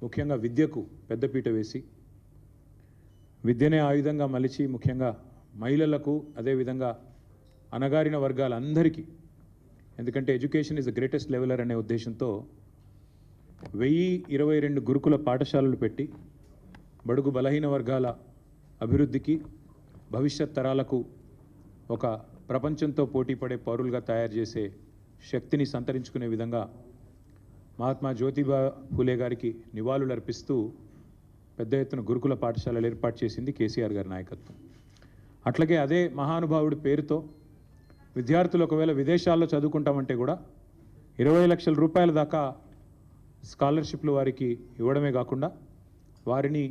ముఖ్యంగా విద్యకు పెద్దపీట వేసి విద్యనే ఆయుధంగా మలిచి ముఖ్యంగా మహిళలకు అదేవిధంగా అణగారిన వర్గాలందరికీ, ఎందుకంటే education is the greatest leveller అనే ఉద్దేశంతో 1022 గురుకుల పాఠశాలలు పెట్టి బడుగు బలహీన వర్గాల అభివృద్ధికి, భవిష్యత్ తరాలకు ఒక ప్రపంచంతో పోటీపడే పౌరులుగా తయారు చేసే శక్తిని సంతరించుకునే విధంగా మహాత్మా జ్యోతిబా ఫూలే గారికి నివాళులు అర్పిస్తూ పెద్ద ఎత్తున గురుకుల పాఠశాలలు ఏర్పాటు చేసింది కేసీఆర్ గారి నాయకత్వం. అట్లాగే అదే మహానుభావుడి పేరుతో విద్యార్థులు ఒకవేళ విదేశాల్లో చదువుకుంటామంటే కూడా 20 లక్షల రూపాయల దాకా స్కాలర్షిప్లు వారికి ఇవ్వడమే కాకుండా వారిని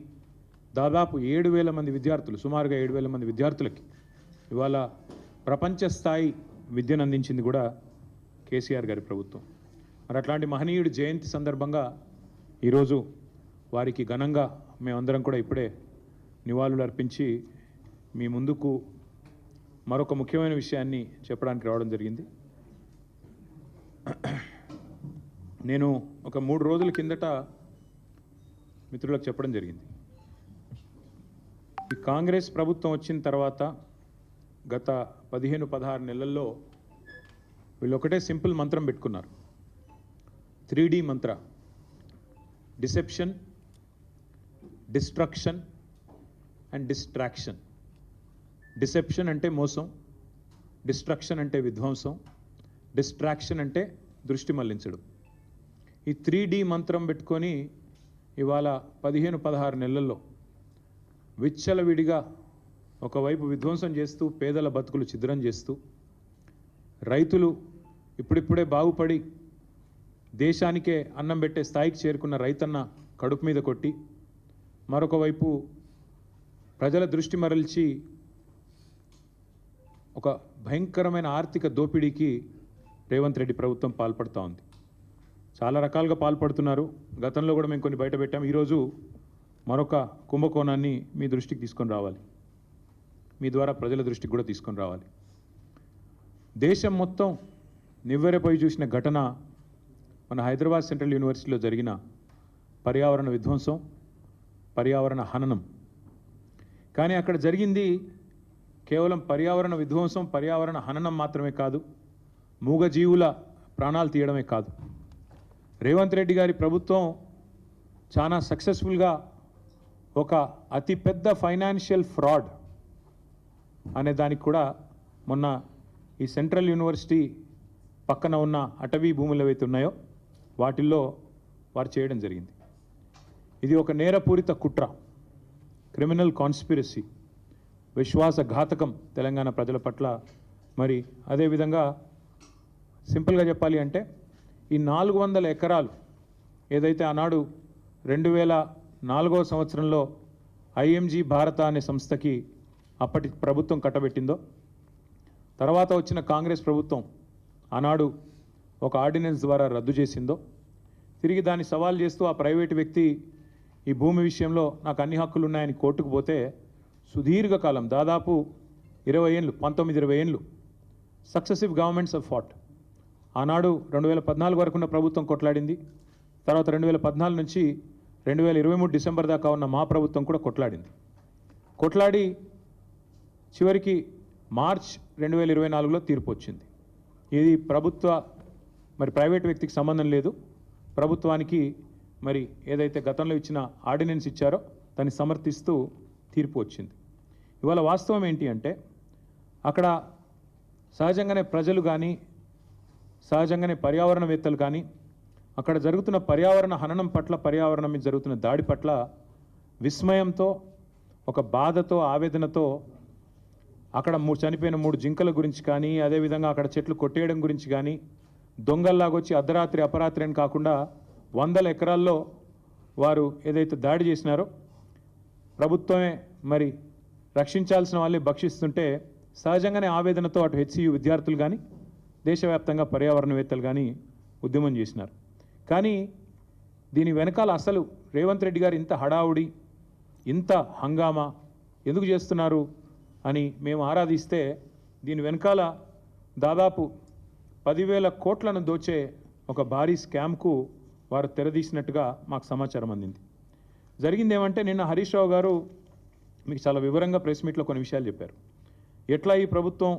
దాదాపు 7,000 మంది విద్యార్థులు, సుమారుగా 7,000 మంది విద్యార్థులకి ఇవాళ ప్రపంచ స్థాయి విద్యను అందించింది కూడా కేసీఆర్ గారి ప్రభుత్వం. మరి అట్లాంటి మహనీయుడి జయంతి సందర్భంగా ఈరోజు వారికి ఘనంగా మేమందరం కూడా ఇప్పుడే నివాళులు అర్పించి మీ ముందుకు మరొక ముఖ్యమైన విషయాన్ని చెప్పడానికి రావడం జరిగింది. నేను ఒక 3 రోజుల కిందట మిత్రులకు చెప్పడం జరిగింది, ఈ కాంగ్రెస్ ప్రభుత్వం వచ్చిన తర్వాత గత 15-16 నెలల్లో వీళ్ళు ఒకటే సింపుల్ మంత్రం పెట్టుకున్నారు. 3D Mantra: deception, destruction and distraction. Deception అంటే మోసం, డిస్ట్రక్షన్ అంటే విధ్వంసం, డిస్ట్రాక్షన్ అంటే దృష్టి మళ్లించడం. ఈ 3D మంత్రం పెట్టుకొని ఇవాళ 15-16 నెలల్లో విచ్చలవిడిగా ఒకవైపు విధ్వంసం చేస్తూ, పేదల బతుకులు ఛిద్రం చేస్తూ, రైతులు ఇప్పుడిప్పుడే బాగుపడి దేశానికే అన్నం పెట్టే స్థాయికి చేరుకున్న రైతన్న కడుపు మీద కొట్టి, మరొక వైపు ప్రజల దృష్టి మరల్చి ఒక భయంకరమైన ఆర్థిక దోపిడీకి రేవంత్ రెడ్డి ప్రభుత్వం పాల్పడుతూ ఉంది. చాలా రకాలుగా పాల్పడుతున్నారు. గతంలో కూడా మేము కొన్ని బయట పెట్టాం. ఈరోజు మరొక కుంభకోణాన్ని మీ దృష్టికి తీసుకొని రావాలి, మీ ద్వారా ప్రజల దృష్టికి కూడా తీసుకొని రావాలి. దేశం మొత్తం నివ్వెరపోయి చూసిన ఘటన మన హైదరాబాద్ సెంట్రల్ యూనివర్సిటీలో జరిగిన పర్యావరణ విధ్వంసం, పర్యావరణ హననం. కానీ అక్కడ జరిగింది కేవలం పర్యావరణ విధ్వంసం, పర్యావరణ హననం మాత్రమే కాదు, మూగజీవుల ప్రాణాలు తీయడమే కాదు. రేవంత్ రెడ్డి గారి ప్రభుత్వం చాలా సక్సెస్ఫుల్గా ఒక అతిపెద్ద ఫైనాన్షియల్ ఫ్రాడ్ అనే దానికి కూడా మొన్న ఈ సెంట్రల్ యూనివర్సిటీ పక్కన ఉన్న అటవీ భూములు ఏవైతే ఉన్నాయో వాటిల్లో వారు చేయడం జరిగింది. ఇది ఒక నేరపూరిత కుట్ర, క్రిమినల్ కాన్స్పిరసీ, విశ్వాసఘాతకం తెలంగాణ ప్రజల పట్ల. మరి అదేవిధంగా సింపుల్గా చెప్పాలి అంటే ఈ 400 ఎకరాలు ఏదైతే ఆనాడు 2004వ సంవత్సరంలో IMG భారత అనే సంస్థకి అప్పటి ప్రభుత్వం కట్టబెట్టిందో, తర్వాత వచ్చిన కాంగ్రెస్ ప్రభుత్వం ఆనాడు ఒక ఆర్డినెన్స్ ద్వారా రద్దు చేసిందో, తిరిగి దాన్ని సవాల్ చేస్తూ ఆ ప్రైవేటు వ్యక్తి ఈ భూమి విషయంలో నాకు అన్ని హక్కులు ఉన్నాయని కోర్టుకు పోతే సుదీర్ఘకాలం, దాదాపు 20 ఏళ్ళు, 19-20 ఏళ్ళు సక్సెసివ్ గవర్నమెంట్స్ ఆఫ్ ఫాట్. ఆనాడు 2014 వరకు ఉన్న ప్రభుత్వం కొట్లాడింది, తర్వాత 2014 నుంచి 2023 డిసెంబర్ దాకా ఉన్న మా ప్రభుత్వం కూడా కొట్లాడి చివరికి మార్చ్ 2024లో తీర్పు వచ్చింది. ఇది ప్రభుత్వ మరి ప్రైవేట్ వ్యక్తికి సంబంధం లేదు, ప్రభుత్వానికి మరి ఏదైతే గతంలో ఇచ్చిన ఆర్డినెన్స్ ఇచ్చారో దాన్ని సమర్థిస్తూ తీర్పు వచ్చింది. ఇవాళ వాస్తవం ఏంటి అంటే అక్కడ సహజంగానే ప్రజలు కానీ, సహజంగానే పర్యావరణవేత్తలు కానీ అక్కడ జరుగుతున్న పర్యావరణ హననం పట్ల, పర్యావరణం మీద జరుగుతున్న దాడి పట్ల విస్మయంతో, ఒక బాధతో, ఆవేదనతో అక్కడ చనిపోయిన 3 జింకల గురించి కానీ, అదేవిధంగా అక్కడ చెట్లు కొట్టేయడం గురించి కానీ, దొంగల్లాగొచ్చి అర్ధరాత్రి అపరాత్రి అని కాకుండా 100 ఎకరాల్లో వారు ఏదైతే దాడి చేసినారో ప్రభుత్వమే మరి రక్షించాల్సిన వాళ్ళే భక్షిస్తుంటే సహజంగానే ఆవేదనతో అటు HCU విద్యార్థులు కానీ, దేశవ్యాప్తంగా పర్యావరణవేత్తలు కానీ ఉద్యమం చేసినారు. కానీ దీని వెనకాల అసలు రేవంత్ రెడ్డి గారు ఇంత హడావుడి, ఇంత హంగామా ఎందుకు చేస్తున్నారు అని మేము ఆరాధిస్తే దీని వెనకాల దాదాపు 10,000 కోట్లను దోచే ఒక భారీ స్కామ్కు వారు తెరదీసినట్టుగా మాకు సమాచారం అందింది. జరిగింది ఏమంటే నిన్న హరీష్ రావు గారు మీకు చాలా వివరంగా ప్రెస్ మీట్లో కొన్ని విషయాలు చెప్పారు. ఎట్లా ఈ ప్రభుత్వం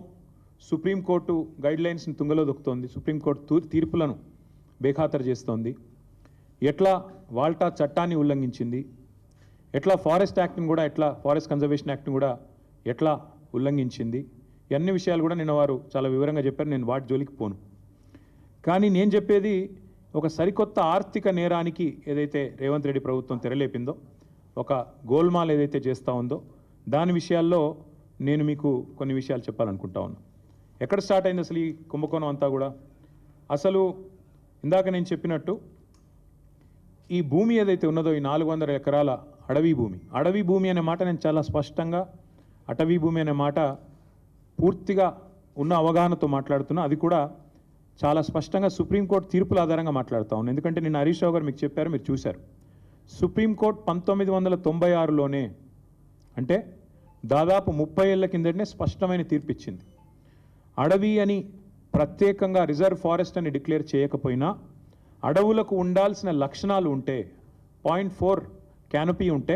సుప్రీంకోర్టు గైడ్లైన్స్ని తుంగలో దొక్కుతోంది, సుప్రీంకోర్టు తీర్పులను బేఖాతరు చేస్తోంది, ఎట్లా వాల్టా చట్టాన్ని ఉల్లంఘించింది, ఎట్లా ఫారెస్ట్ యాక్ట్ని కూడా ఫారెస్ట్ కన్జర్వేషన్ యాక్ట్ని కూడా ఎట్లా ఉల్లంఘించింది, ఇవన్నీ విషయాలు కూడా నిన్న వారు చాలా వివరంగా చెప్పారు. నేను వాటి జోలికి పోను. కానీ నేను చెప్పేది ఒక సరికొత్త ఆర్థిక నేరానికి ఏదైతే రేవంత్ రెడ్డి ప్రభుత్వం తెరలేపిందో, ఒక గోల్మాల్ ఏదైతే చేస్తూ ఉందో దాని విషయాల్లో నేను మీకు కొన్ని విషయాలు చెప్పాలనుకుంటా ఉన్నాను. ఎక్కడ స్టార్ట్ అయింది అసలు ఈ కుంభకోణం అంతా కూడా? అసలు ఇందాక నేను చెప్పినట్టు ఈ భూమి ఏదైతే ఉన్నదో ఈ 400 ఎకరాల అడవి భూమి అనే మాట నేను చాలా స్పష్టంగా అటవీ భూమి అనే మాట పూర్తిగా ఉన్న అవగాహనతో మాట్లాడుతున్నా. అది కూడా చాలా స్పష్టంగా సుప్రీంకోర్టు తీర్పుల ఆధారంగా మాట్లాడుతూ ఉన్నాను. ఎందుకంటే నిన్న హరీష్ రావు గారు మీకు చెప్పారు, మీరు చూశారు. సుప్రీంకోర్టు 1996లోనే, అంటే దాదాపు 30 ఏళ్ల కిందటనే స్పష్టమైన తీర్పు ఇచ్చింది. అడవి అని ప్రత్యేకంగా రిజర్వ్ ఫారెస్ట్ అని డిక్లేర్ చేయకపోయినా అడవులకు ఉండాల్సిన లక్షణాలు ఉంటే, 0.4 క్యానపీ ఉంటే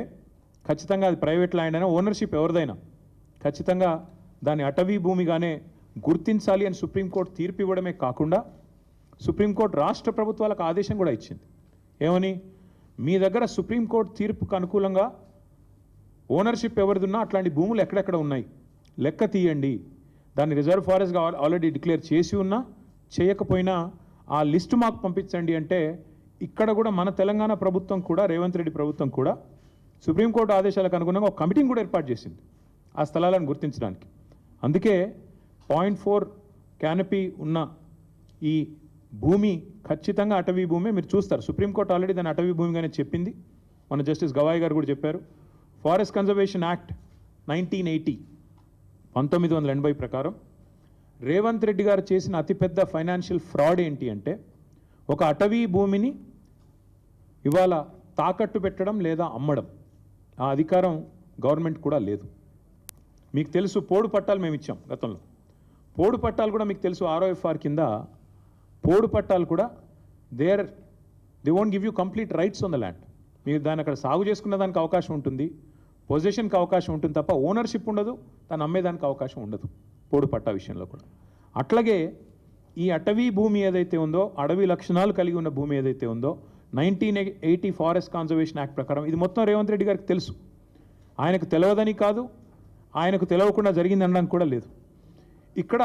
ఖచ్చితంగా అది ప్రైవేట్ ల్యాండ్ అయినా ఓనర్షిప్ ఎవరిదైనా ఖచ్చితంగా దాని అటవీ భూమిగానే గుర్తించాలి అని సుప్రీంకోర్టు తీర్పు ఇవ్వడమే కాకుండా సుప్రీంకోర్టు రాష్ట్ర ప్రభుత్వాలకు ఆదేశం కూడా ఇచ్చింది. ఏమని? మీ దగ్గర సుప్రీంకోర్టు తీర్పుకు అనుకూలంగా ఓనర్షిప్ ఎవరిదున్నా అట్లాంటి భూములు ఎక్కడెక్కడ ఉన్నాయి లెక్క తీయండి, దాన్ని రిజర్వ్ ఫారెస్ట్గా ఆల్రెడీ డిక్లేర్ చేసి ఉన్నా చేయకపోయినా ఆ లిస్టు మాకు పంపించండి అంటే ఇక్కడ కూడా మన తెలంగాణ ప్రభుత్వం కూడా, రేవంత్ రెడ్డి ప్రభుత్వం కూడా సుప్రీంకోర్టు ఆదేశాలకు అనుగుణంగా ఒక కమిటీని కూడా ఏర్పాటు చేసింది ఆ స్థలాలను గుర్తించడానికి. అందుకే 0.4 క్యానపీ ఉన్న ఈ భూమి ఖచ్చితంగా అటవీ భూమి. మీరు చూస్తారు సుప్రీంకోర్టు ఆల్రెడీ దాన్ని అటవీ భూమిగానే చెప్పింది. మన జస్టిస్ గవాయ్ గారు కూడా చెప్పారు. ఫారెస్ట్ కన్జర్వేషన్ యాక్ట్ 1980 ప్రకారం రేవంత్ రెడ్డి గారు చేసిన అతిపెద్ద ఫైనాన్షియల్ ఫ్రాడ్ ఏంటి అంటే, ఒక అటవీ భూమిని ఇవాళ తాకట్టు పెట్టడం లేదా అమ్మడం, ఆ అధికారం గవర్నమెంట్ కూడా లేదు. మీకు తెలుసు పోడు పట్టాలు మేము ఇచ్చాం గతంలో. పోడు పట్టాలు కూడా మీకు తెలుసు ROFR కింద పోడు పట్టాలు కూడా they won't give you complete rights on the land. మీరు దాన్ని అక్కడ సాగు చేసుకున్న దానికి అవకాశం ఉంటుంది, పొజిషన్కి అవకాశం ఉంటుంది తప్ప ఓనర్షిప్ ఉండదు, దాన్ని అమ్మేదానికి అవకాశం ఉండదు పోడు పట్టా విషయంలో కూడా. అట్లాగే ఈ అటవీ భూమి ఏదైతే ఉందో, అడవి లక్షణాలు కలిగి ఉన్న భూమి ఏదైతే ఉందో 1980 ఫారెస్ట్ కన్జర్వేషన్ యాక్ట్ ప్రకారం ఇది మొత్తం రేవంత్ రెడ్డి గారికి తెలుసు. ఆయనకు తెలియదని కాదు, ఆయనకు తెలియకుండా జరిగింది అనడానికి కూడా లేదు. ఇక్కడ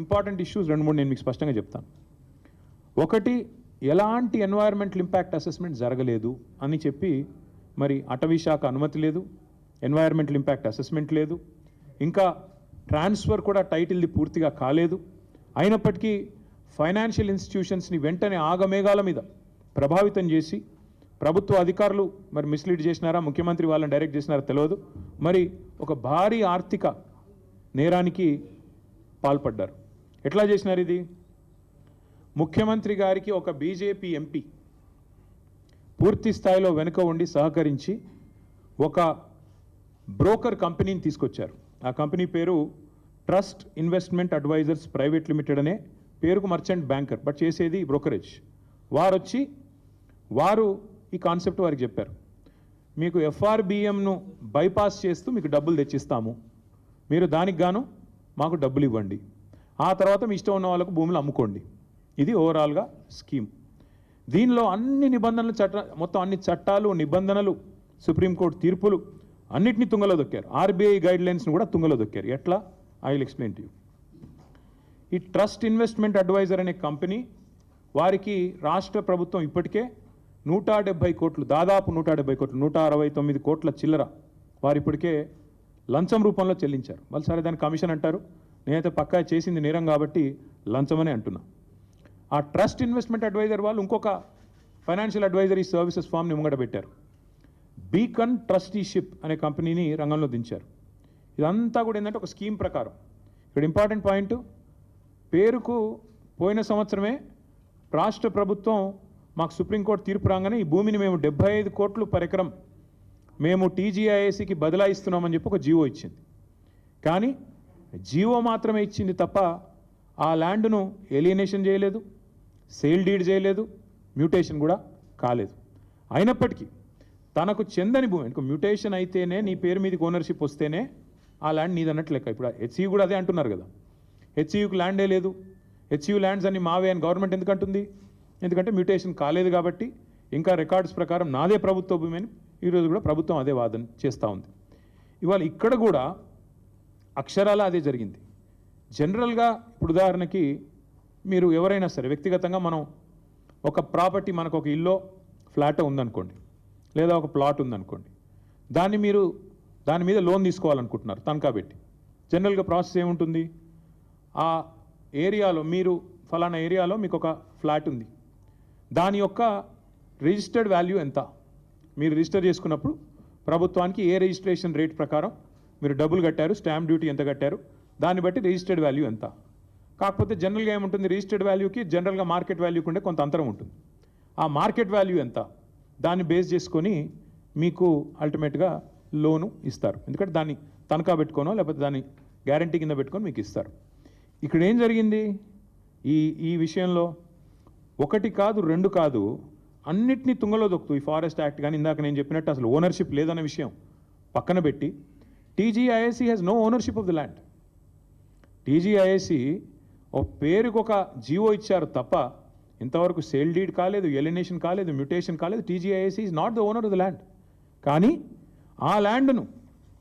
ఇంపార్టెంట్ ఇష్యూస్ 2-3 నేను మీకు స్పష్టంగా చెప్తాను. ఒకటి, ఎలాంటి ఎన్వైరన్మెంటల్ ఇంపాక్ట్ అసెస్మెంట్ జరగలేదు అని చెప్పి మరి అటవీ శాఖ అనుమతి లేదు, ఎన్వైరన్మెంటల్ ఇంపాక్ట్ అసెస్మెంట్ లేదు, ఇంకా ట్రాన్స్ఫర్ కూడా టైటిల్ది పూర్తిగా కాలేదు. అయినప్పటికీ ఫైనాన్షియల్ ఇన్స్టిట్యూషన్స్ని వెంటనే ఆగమేఘాల మీద ప్రభావితం చేసి ప్రభుత్వ అధికారులు మరి మిస్లీడ్ చేసినారా, ముఖ్యమంత్రి వాళ్ళని డైరెక్ట్ చేసినారా తెలియదు, మరి ఒక భారీ ఆర్థిక నేరానికి పాల్పడ్డారు. ఎట్లా చేసినారు ఇది? ముఖ్యమంత్రి గారికి ఒక బీజేపీ ఎంపీ పూర్తి స్థాయిలో వెనుక ఉండి సహకరించి ఒక బ్రోకర్ కంపెనీని తీసుకొచ్చారు. ఆ కంపెనీ పేరు trust investment advisors private limited అనే పేరుకు మర్చెంట్ బ్యాంకర్, బట్ చేసేది బ్రోకరేజ్. వారు ఈ కాన్సెప్ట్ వారికి చెప్పారు, మీకు FRBMను బైపాస్ చేస్తూ మీకు డబ్బులు తెచ్చిస్తాము, మీరు దానికి గాను మాకు డబ్బులు ఇవ్వండి, ఆ తర్వాత మీ ఇష్టం ఉన్న వాళ్ళకు భూములు అమ్ముకోండి. ఇది ఓవరాల్గా స్కీమ్. దీనిలో అన్ని నిబంధనలు మొత్తం అన్ని చట్టాలు, నిబంధనలు, సుప్రీంకోర్టు తీర్పులు అన్నిటినీ తుంగలో దొక్కారు. RBI గైడ్లైన్స్ను కూడా తుంగలో దొక్కారు. ఎట్లా? I will explain to you. ఈ ట్రస్ట్ ఇన్వెస్ట్మెంట్ అడ్వైజర్ అనే కంపెనీ వారికి రాష్ట్ర ప్రభుత్వం ఇప్పటికే 170 కోట్లు, దాదాపు 170 కోట్లు, 169 కోట్ల చిల్లర వారు ఇప్పటికే లంచం రూపంలో చెల్లించారు. వాళ్ళు సరే దాన్ని కమిషన్ అంటారు, నేనైతే పక్కా చేసింది నేరం కాబట్టి లంచమనే అంటున్నా. ఆ ట్రస్ట్ ఇన్వెస్ట్మెంట్ అడ్వైజర్ వాళ్ళు ఇంకొక ఫైనాన్షియల్ అడ్వైజరీ సర్వీసెస్ ఫామ్ని ముంగట పెట్టారు. బీకన్ ట్రస్టీషిప్ అనే కంపెనీని రంగంలో దించారు. ఇదంతా కూడా ఏంటంటే ఒక స్కీమ్ ప్రకారం. ఇక్కడ ఇంపార్టెంట్ పాయింట్, పేరుకు పోయిన సంవత్సరమే రాష్ట్ర ప్రభుత్వం మాకు సుప్రీంకోర్టు తీర్పు రాగానే ఈ భూమిని మేము 75 కోట్లు పర్ ఎకరం మేము TGIACకి బదలాయిస్తున్నామని చెప్పి ఒక జీవో ఇచ్చింది. కానీ జీవో మాత్రమే ఇచ్చింది తప్ప ఆ ల్యాండ్ను ఏలియనేషన్ చేయలేదు, సేల్ డీడ్ చేయలేదు, మ్యూటేషన్ కూడా కాలేదు. అయినప్పటికీ తనకు చెందని భూమి, ఇంకా మ్యూటేషన్ అయితేనే నీ పేరు మీదకి ఓనర్షిప్ వస్తేనే ఆ ల్యాండ్ నీదన్నట్లు లెక్క. ఇప్పుడు హెచ్సియు కూడా అదే అంటున్నారు కదా, హెచ్సియుకి ల్యాండే లేదు, హెచ్సియు ల్యాండ్స్ అన్ని మావే అని గవర్నమెంట్ ఎందుకు అంటుంది? ఎందుకంటే మ్యూటేషన్ కాలేదు కాబట్టి ఇంకా రికార్డ్స్ ప్రకారం నాదే ప్రభుత్వ భూమి అని ఈరోజు కూడా ప్రభుత్వం అదే వాదన చేస్తూ ఉంది. ఇవాళ ఇక్కడ కూడా అక్షరాల అదే జరిగింది. జనరల్గా ఇప్పుడు ఉదాహరణకి మీరు ఎవరైనా సరే వ్యక్తిగతంగా మనం ఒక ప్రాపర్టీ, మనకు ఒక ఇల్లో ఫ్లాట్ ఉందనుకోండి, లేదా ఒక ప్లాట్ ఉందనుకోండి, దాని మీద లోన్ తీసుకోవాలనుకుంటున్నారు తనఖా పెట్టి. జనరల్గా ప్రాసెస్ ఏముంటుంది? ఆ ఏరియాలో మీరు ఫలానా ఏరియాలో మీకు ఒక ఫ్లాట్ ఉంది, దాని యొక్క రిజిస్టర్డ్ వాల్యూ ఎంత, మీరు రిజిస్టర్ చేసుకున్నప్పుడు ప్రభుత్వానికి ఏ రిజిస్ట్రేషన్ రేట్ ప్రకారం మీరు డబ్బులు కట్టారు, స్టాంప్ డ్యూటీ ఎంత కట్టారు, దాన్ని బట్టి రిజిస్టర్డ్ వాల్యూ ఎంత. కాకపోతే జనరల్గా ఏముంటుంది, రిజిస్టర్డ్ వాల్యూకి జనరల్గా మార్కెట్ వాల్యూకి ఉండే కొంత అంతరం ఉంటుంది. ఆ మార్కెట్ వాల్యూ ఎంత, దాన్ని బేస్ చేసుకొని మీకు అల్టిమేట్గా లోను ఇస్తారు. ఎందుకంటే దాన్ని తనఖా పెట్టుకోనో లేకపోతే దాన్ని గ్యారంటీ కింద పెట్టుకొని మీకు ఇస్తారు. ఇక్కడ ఏం జరిగింది ఈ విషయంలో? ఒకటి కాదు, రెండు కాదు, అన్నిటినీ తుంగలో దొక్కుతూ ఈ ఫారెస్ట్ యాక్ట్ కానీ ఇందాక నేను చెప్పినట్టు అసలు ఓనర్షిప్ లేదన్న విషయం పక్కన పెట్టి TGIAC has no ownership of the land. TGIAC ఒక పేరుకు ఒక జీవో ఇచ్చారు తప్ప ఇంతవరకు సేల్ డీడ్ కాలేదు, ఎలినేషన్ కాలేదు, మ్యూటేషన్ కాలేదు. TGIAC is not the owner of the land. కానీ ఆ ల్యాండ్ను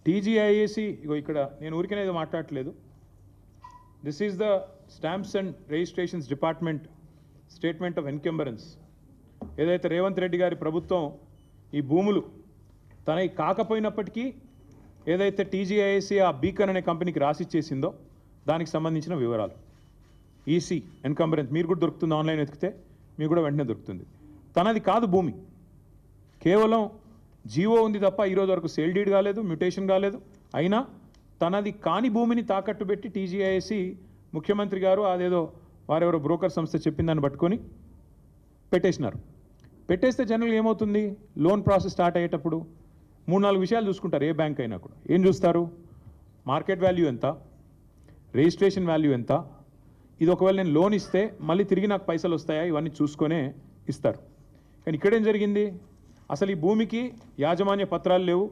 టీజీఐఏసీ, ఇక్కడ నేను ఊరికనేది మాట్లాడట్లేదు, this is the stamps and registrations department statement of encumbrance. ఏదైతే రేవంత్ రెడ్డి గారి ప్రభుత్వం ఈ భూములు తనవి కాకపోయినప్పటికీ ఏదైతే టీజీఐఏసీ ఆ బీకన్ అనే కంపెనీకి రాసిచ్చేసిందో దానికి సంబంధించిన వివరాలు, ఈసీ ఎన్కంబరెన్స్ మీరు కూడా దొరుకుతుంది, ఆన్లైన్ వెతికితే మీకు కూడా వెంటనే దొరుకుతుంది. తనది కాదు భూమి, కేవలం జీవో ఉంది తప్ప ఈరోజు వరకు సేల్ డీడ్ కాలేదు, మ్యూటేషన్ కాలేదు. అయినా తనది కాని భూమిని తాకట్టు పెట్టి టీజీఐఏసీ ముఖ్యమంత్రి గారు అదేదో వారెవరో బ్రోకర్ సంస్థ చెప్పిందని పట్టుకొని పెట్టేసినారు. పెట్టేస్తే జనరల్గా ఏమవుతుంది, లోన్ ప్రాసెస్ స్టార్ట్ అయ్యేటప్పుడు 3-4 విషయాలు చూసుకుంటారు. ఏ బ్యాంక్ అయినా కూడా ఏం చూస్తారు? మార్కెట్ వాల్యూ ఎంత, రిజిస్ట్రేషన్ వాల్యూ ఎంత, ఇది ఒకవేళ నేను లోన్ ఇస్తే మళ్ళీ తిరిగి నాకు పైసలు వస్తాయా, ఇవన్నీ చూసుకొనే ఇస్తారు. కానీ ఇక్కడేం జరిగింది, అసలు ఈ భూమికి యాజమాన్య పత్రాలు లేవు,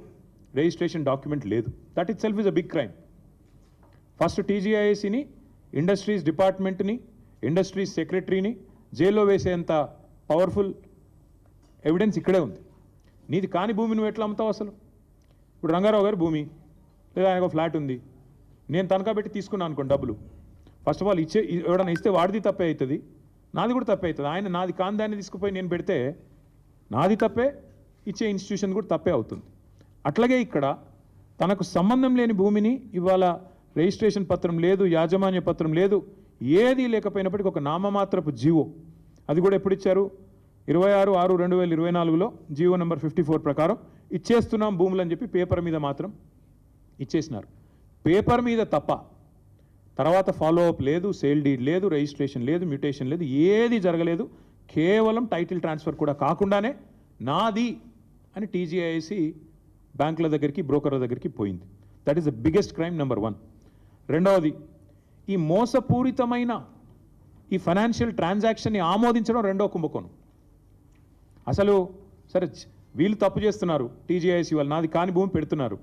రిజిస్ట్రేషన్ డాక్యుమెంట్ లేదు. That itself is a big crime. First టీజీఐఏసీని, ఇండస్ట్రీస్ డిపార్ట్మెంట్ని, ఇండస్ట్రీస్ సెక్రటరీని జైల్లో వేసేంత పవర్ఫుల్ ఎవిడెన్స్ ఇక్కడే ఉంది. నీది కాని భూమి నువ్వు ఎట్లా అమ్ముతావు అసలు? ఇప్పుడు రంగారావు గారి భూమి లేదా ఆయనకు ఫ్లాట్ ఉంది, నేను తనఖా పెట్టి తీసుకున్నాను అనుకోండి డబ్బులు. ఫస్ట్ ఆఫ్ ఆల్ ఎవడన్నా ఇస్తే వాడిది తప్పే అవుతుంది, నాది కూడా తప్పే అవుతుంది. ఆయన నాది కాని దాన్ని తీసుకుపోయి నేను పెడితే నాది తప్పే, ఇచ్చే ఇన్స్టిట్యూషన్ కూడా తప్పే అవుతుంది. అట్లాగే ఇక్కడ తనకు సంబంధం లేని భూమిని ఇవాళ రిజిస్ట్రేషన్ పత్రం లేదు, యాజమాన్య పత్రం లేదు, ఏది లేకపోయినప్పటికీ ఒక నామమాత్రపు జీవో, అది కూడా ఎప్పుడు ఇచ్చారు? 26/6/2024లో జీవో నెంబర్ 54 ప్రకారం ఇచ్చేస్తున్నాం భూములు అని చెప్పి పేపర్ మీద మాత్రం ఇచ్చేసినారు. పేపర్ మీద తప్ప తర్వాత ఫాలో అప్ లేదు, సేల్ డీడ్ లేదు, రిజిస్ట్రేషన్ లేదు, మ్యూటేషన్ లేదు, ఏది జరగలేదు. కేవలం టైటిల్ ట్రాన్స్ఫర్ కూడా కాకుండానే నాది అని టీజీఐఏసీ బ్యాంకుల దగ్గరికి, బ్రోకర్ల దగ్గరికి పోయింది. That is the biggest crime number 1. రెండవది, ఈ మోసపూరితమైన ఈ ఫైనాన్షియల్ ట్రాన్సాక్షన్ని ఆమోదించడం రెండో కుంభకోణం. అసలు సరే వీళ్ళు తప్పు చేస్తున్నారు, టీజీఐఏసీ వాళ్ళు నాది కాని భూమి పెడుతున్నారు,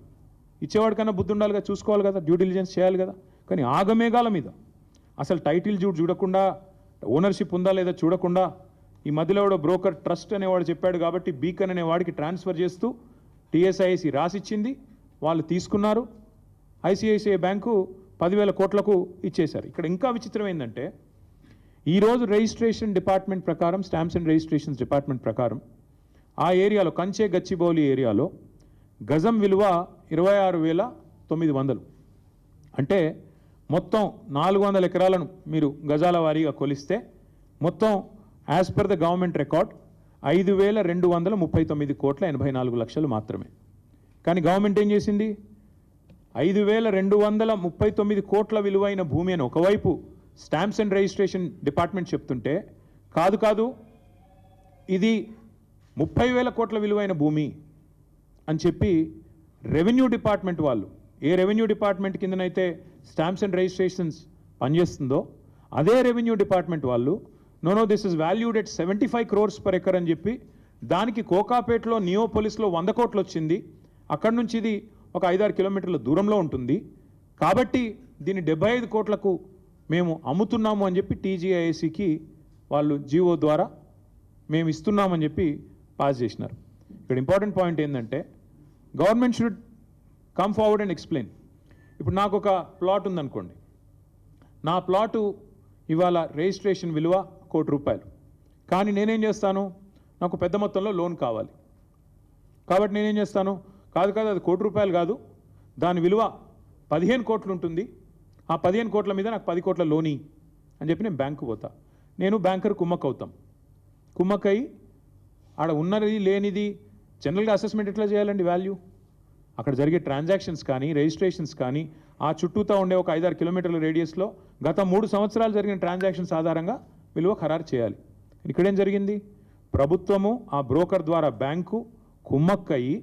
ఇచ్చేవాడి కన్నా బుద్ధి ఉండాలి కదా, చూసుకోవాలి కదా, డ్యూ డిలిజెన్స్ చేయాలి కదా. కానీ ఆగమేఘాల మీద అసలు టైటిల్ చూడకుండా, ఓనర్షిప్ ఉందా లేదా చూడకుండా, ఈ మధ్యలో కూడా బ్రోకర్ ట్రస్ట్ అనేవాడు చెప్పాడు కాబట్టి బీకన్ అనేవాడికి ట్రాన్స్ఫర్ చేస్తూ టీఎస్ఐఏసీ రాసిచ్చింది, వాళ్ళు తీసుకున్నారు, ఐసిఐసిఐ బ్యాంకు 10,000 కోట్లకు ఇచ్చేశారు. ఇక్కడ ఇంకా విచిత్రం ఏంటంటే ఈరోజు రిజిస్ట్రేషన్ డిపార్ట్మెంట్ ప్రకారం, స్టాంప్స్ అండ్ రిజిస్ట్రేషన్స్ డిపార్ట్మెంట్ ప్రకారం ఆ ఏరియాలో కంచే గచ్చిబౌలి ఏరియాలో గజం విలువ 26,900. అంటే మొత్తం 400 ఎకరాలను మీరు గజాల వారీగా కొలిస్తే మొత్తం as per the government record 5,239,84,84 మాత్రమే. కానీ గవర్నమెంట్ ఏం చేసింది, 5,239 కోట్ల విలువైన భూమి అని ఒకవైపు స్టాంప్స్ అండ్ రిజిస్ట్రేషన్ డిపార్ట్మెంట్ చెప్తుంటే, కాదు ఇది 30,000 కోట్ల విలువైన భూమి అని చెప్పి రెవెన్యూ డిపార్ట్మెంట్ వాళ్ళు, ఏ రెవెన్యూ డిపార్ట్మెంట్ కిందనైతే స్టాంప్స్ అండ్ రిజిస్ట్రేషన్స్ పనిచేస్తుందో అదే రెవెన్యూ డిపార్ట్మెంట్ వాళ్ళు no this is valued at 75 crores per acre అని చెప్పి దానికి కోకాపేటలో నియోపోలిస్లో 100 కోట్లు వచ్చింది. అక్కడి నుంచి ఇది ఒక 5-6 కిలోమీటర్ల దూరంలో ఉంటుంది. కాబట్టి దీన్ని 75 కోట్లకు మేము అమ్ముతున్నాము అని చెప్పి టీజీఐఏసీకి వాళ్ళు జీవో ద్వారా మేము ఇస్తున్నామని చెప్పి పాస్ చేసినారు. ఇక్కడ ఇంపార్టెంట్ పాయింట్ ఏంటంటే government should come forward and explain. ఇప్పుడు నాకు ఒక ప్లాట్ ఉందనుకోండి, నా ప్లాటు ఇవాళ రిజిస్ట్రేషన్ విలువ ₹1,00,00,000. కానీ నేనేం చేస్తాను, నాకు పెద్ద మొత్తంలో లోన్ కావాలి. కాబట్టి నేనేం చేస్తాను, కాదు అది ₹1,00,00,000 కాదు, దాని విలువ 15 కోట్లు ఉంటుంది, ఆ 15 కోట్ల మీద నాకు 10 కోట్ల లోని అని చెప్పి నేను బ్యాంకు పోతా. నేను బ్యాంకర్ కుమ్మక్ అవుతాం. కుమ్మక్కయి ఆడ ఉన్నది లేనిది జనరల్గా అసెస్మెంట్ ఎట్లా చేయాలండి? వాల్యూ అక్కడ జరిగే ట్రాన్సాక్షన్స్ కానీ రిజిస్ట్రేషన్స్ కానీ ఆ చుట్టూతా ఉండే ఒక 5-6 కిలోమీటర్ల రేడియస్లో గత 3 సంవత్సరాలు జరిగిన ట్రాన్సాక్షన్స్ ఆధారంగా విలువ ఖరారు చేయాలి. ఇక్కడేం జరిగింది, ప్రభుత్వము ఆ బ్రోకర్ ద్వారా బ్యాంకు కుమ్మక్కయి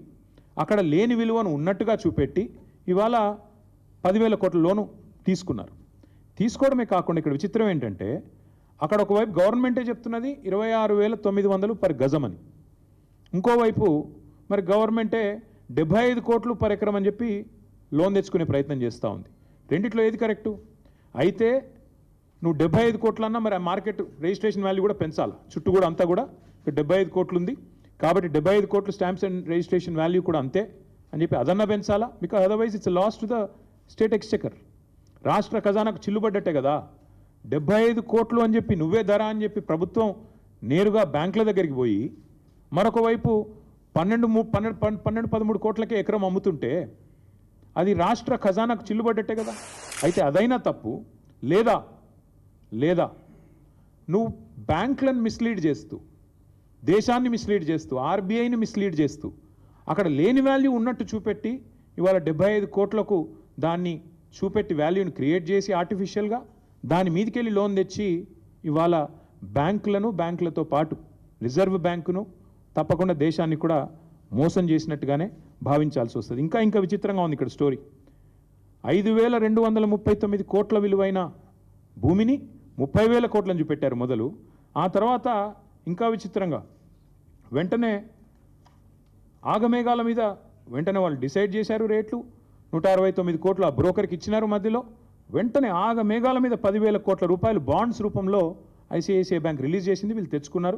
అక్కడ లేని విలువను ఉన్నట్టుగా చూపెట్టి ఇవాళ 10,000 కోట్ల లోను తీసుకున్నారు. తీసుకోవడమే కాకుండా ఇక్కడ విచిత్రం ఏంటంటే అక్కడ ఒకవైపు గవర్నమెంటే చెప్తున్నది 26,900 పర్ గజం అని, ఇంకోవైపు మరి గవర్నమెంటే 75 కోట్లు పర్ ఎకరం అని చెప్పి లోన్ తెచ్చుకునే ప్రయత్నం చేస్తూ ఉంది. రెండిట్లో ఏది కరెక్టు? అయితే నువ్వు 75 కోట్లన్నా మరి ఆ మార్కెట్ రిజిస్ట్రేషన్ వాల్యూ కూడా పెంచాలి. చుట్టూ కూడా అంతా కూడా 75 కోట్లు ఉంది కాబట్టి 75 కోట్లు స్టాంప్స్ అండ్ రిజిస్ట్రేషన్ వాల్యూ కూడా అంతే అని చెప్పి అదన్నా పెంచాలా. Because otherwise it's loss to the state exchequer. రాష్ట్ర ఖజానాకు చిల్లుబడ్డట్టే కదా. 75 కోట్లు అని చెప్పి నువ్వే ధర అని చెప్పి ప్రభుత్వం నేరుగా బ్యాంకుల దగ్గరికి పోయి మరొక వైపు 12-13 కోట్లకే ఎకరం అమ్ముతుంటే అది రాష్ట్ర ఖజానాకు చిల్లుబడ్డట్టే కదా. అయితే అదైనా తప్పు. లేదా నువ్వు బ్యాంకులను మిస్లీడ్ చేస్తూ, దేశాన్ని మిస్లీడ్ చేస్తూ, ఆర్బీఐని మిస్లీడ్ చేస్తూ అక్కడ లేని వాల్యూ ఉన్నట్టు చూపెట్టి ఇవాళ 75 కోట్లకు దాన్ని చూపెట్టి వాల్యూని క్రియేట్ చేసి ఆర్టిఫిషియల్గా దాని మీదకెళ్ళి లోన్ తెచ్చి ఇవాళ బ్యాంకులతో పాటు రిజర్వ్ బ్యాంకును తప్పకుండా దేశాన్ని కూడా మోసం చేసినట్టుగానే భావించాల్సి వస్తుంది. ఇంకా విచిత్రంగా ఉంది ఇక్కడ స్టోరీ. 5,239 కోట్ల విలువైన భూమిని 30,000 కోట్లని చూపెట్టారు మొదలు. ఆ తర్వాత ఇంకా విచిత్రంగా వెంటనే ఆగమేఘాల మీద వెంటనే వాళ్ళు డిసైడ్ చేశారు రేట్లు. 169 కోట్లు ఆ బ్రోకర్కి ఇచ్చినారు. మధ్యలో వెంటనే ఆగమేఘాల మీద 10,000 కోట్ల రూపాయలు బాండ్స్ రూపంలో ఐసిఐసిఐ బ్యాంక్ రిలీజ్ చేసింది. వీళ్ళు తెచ్చుకున్నారు,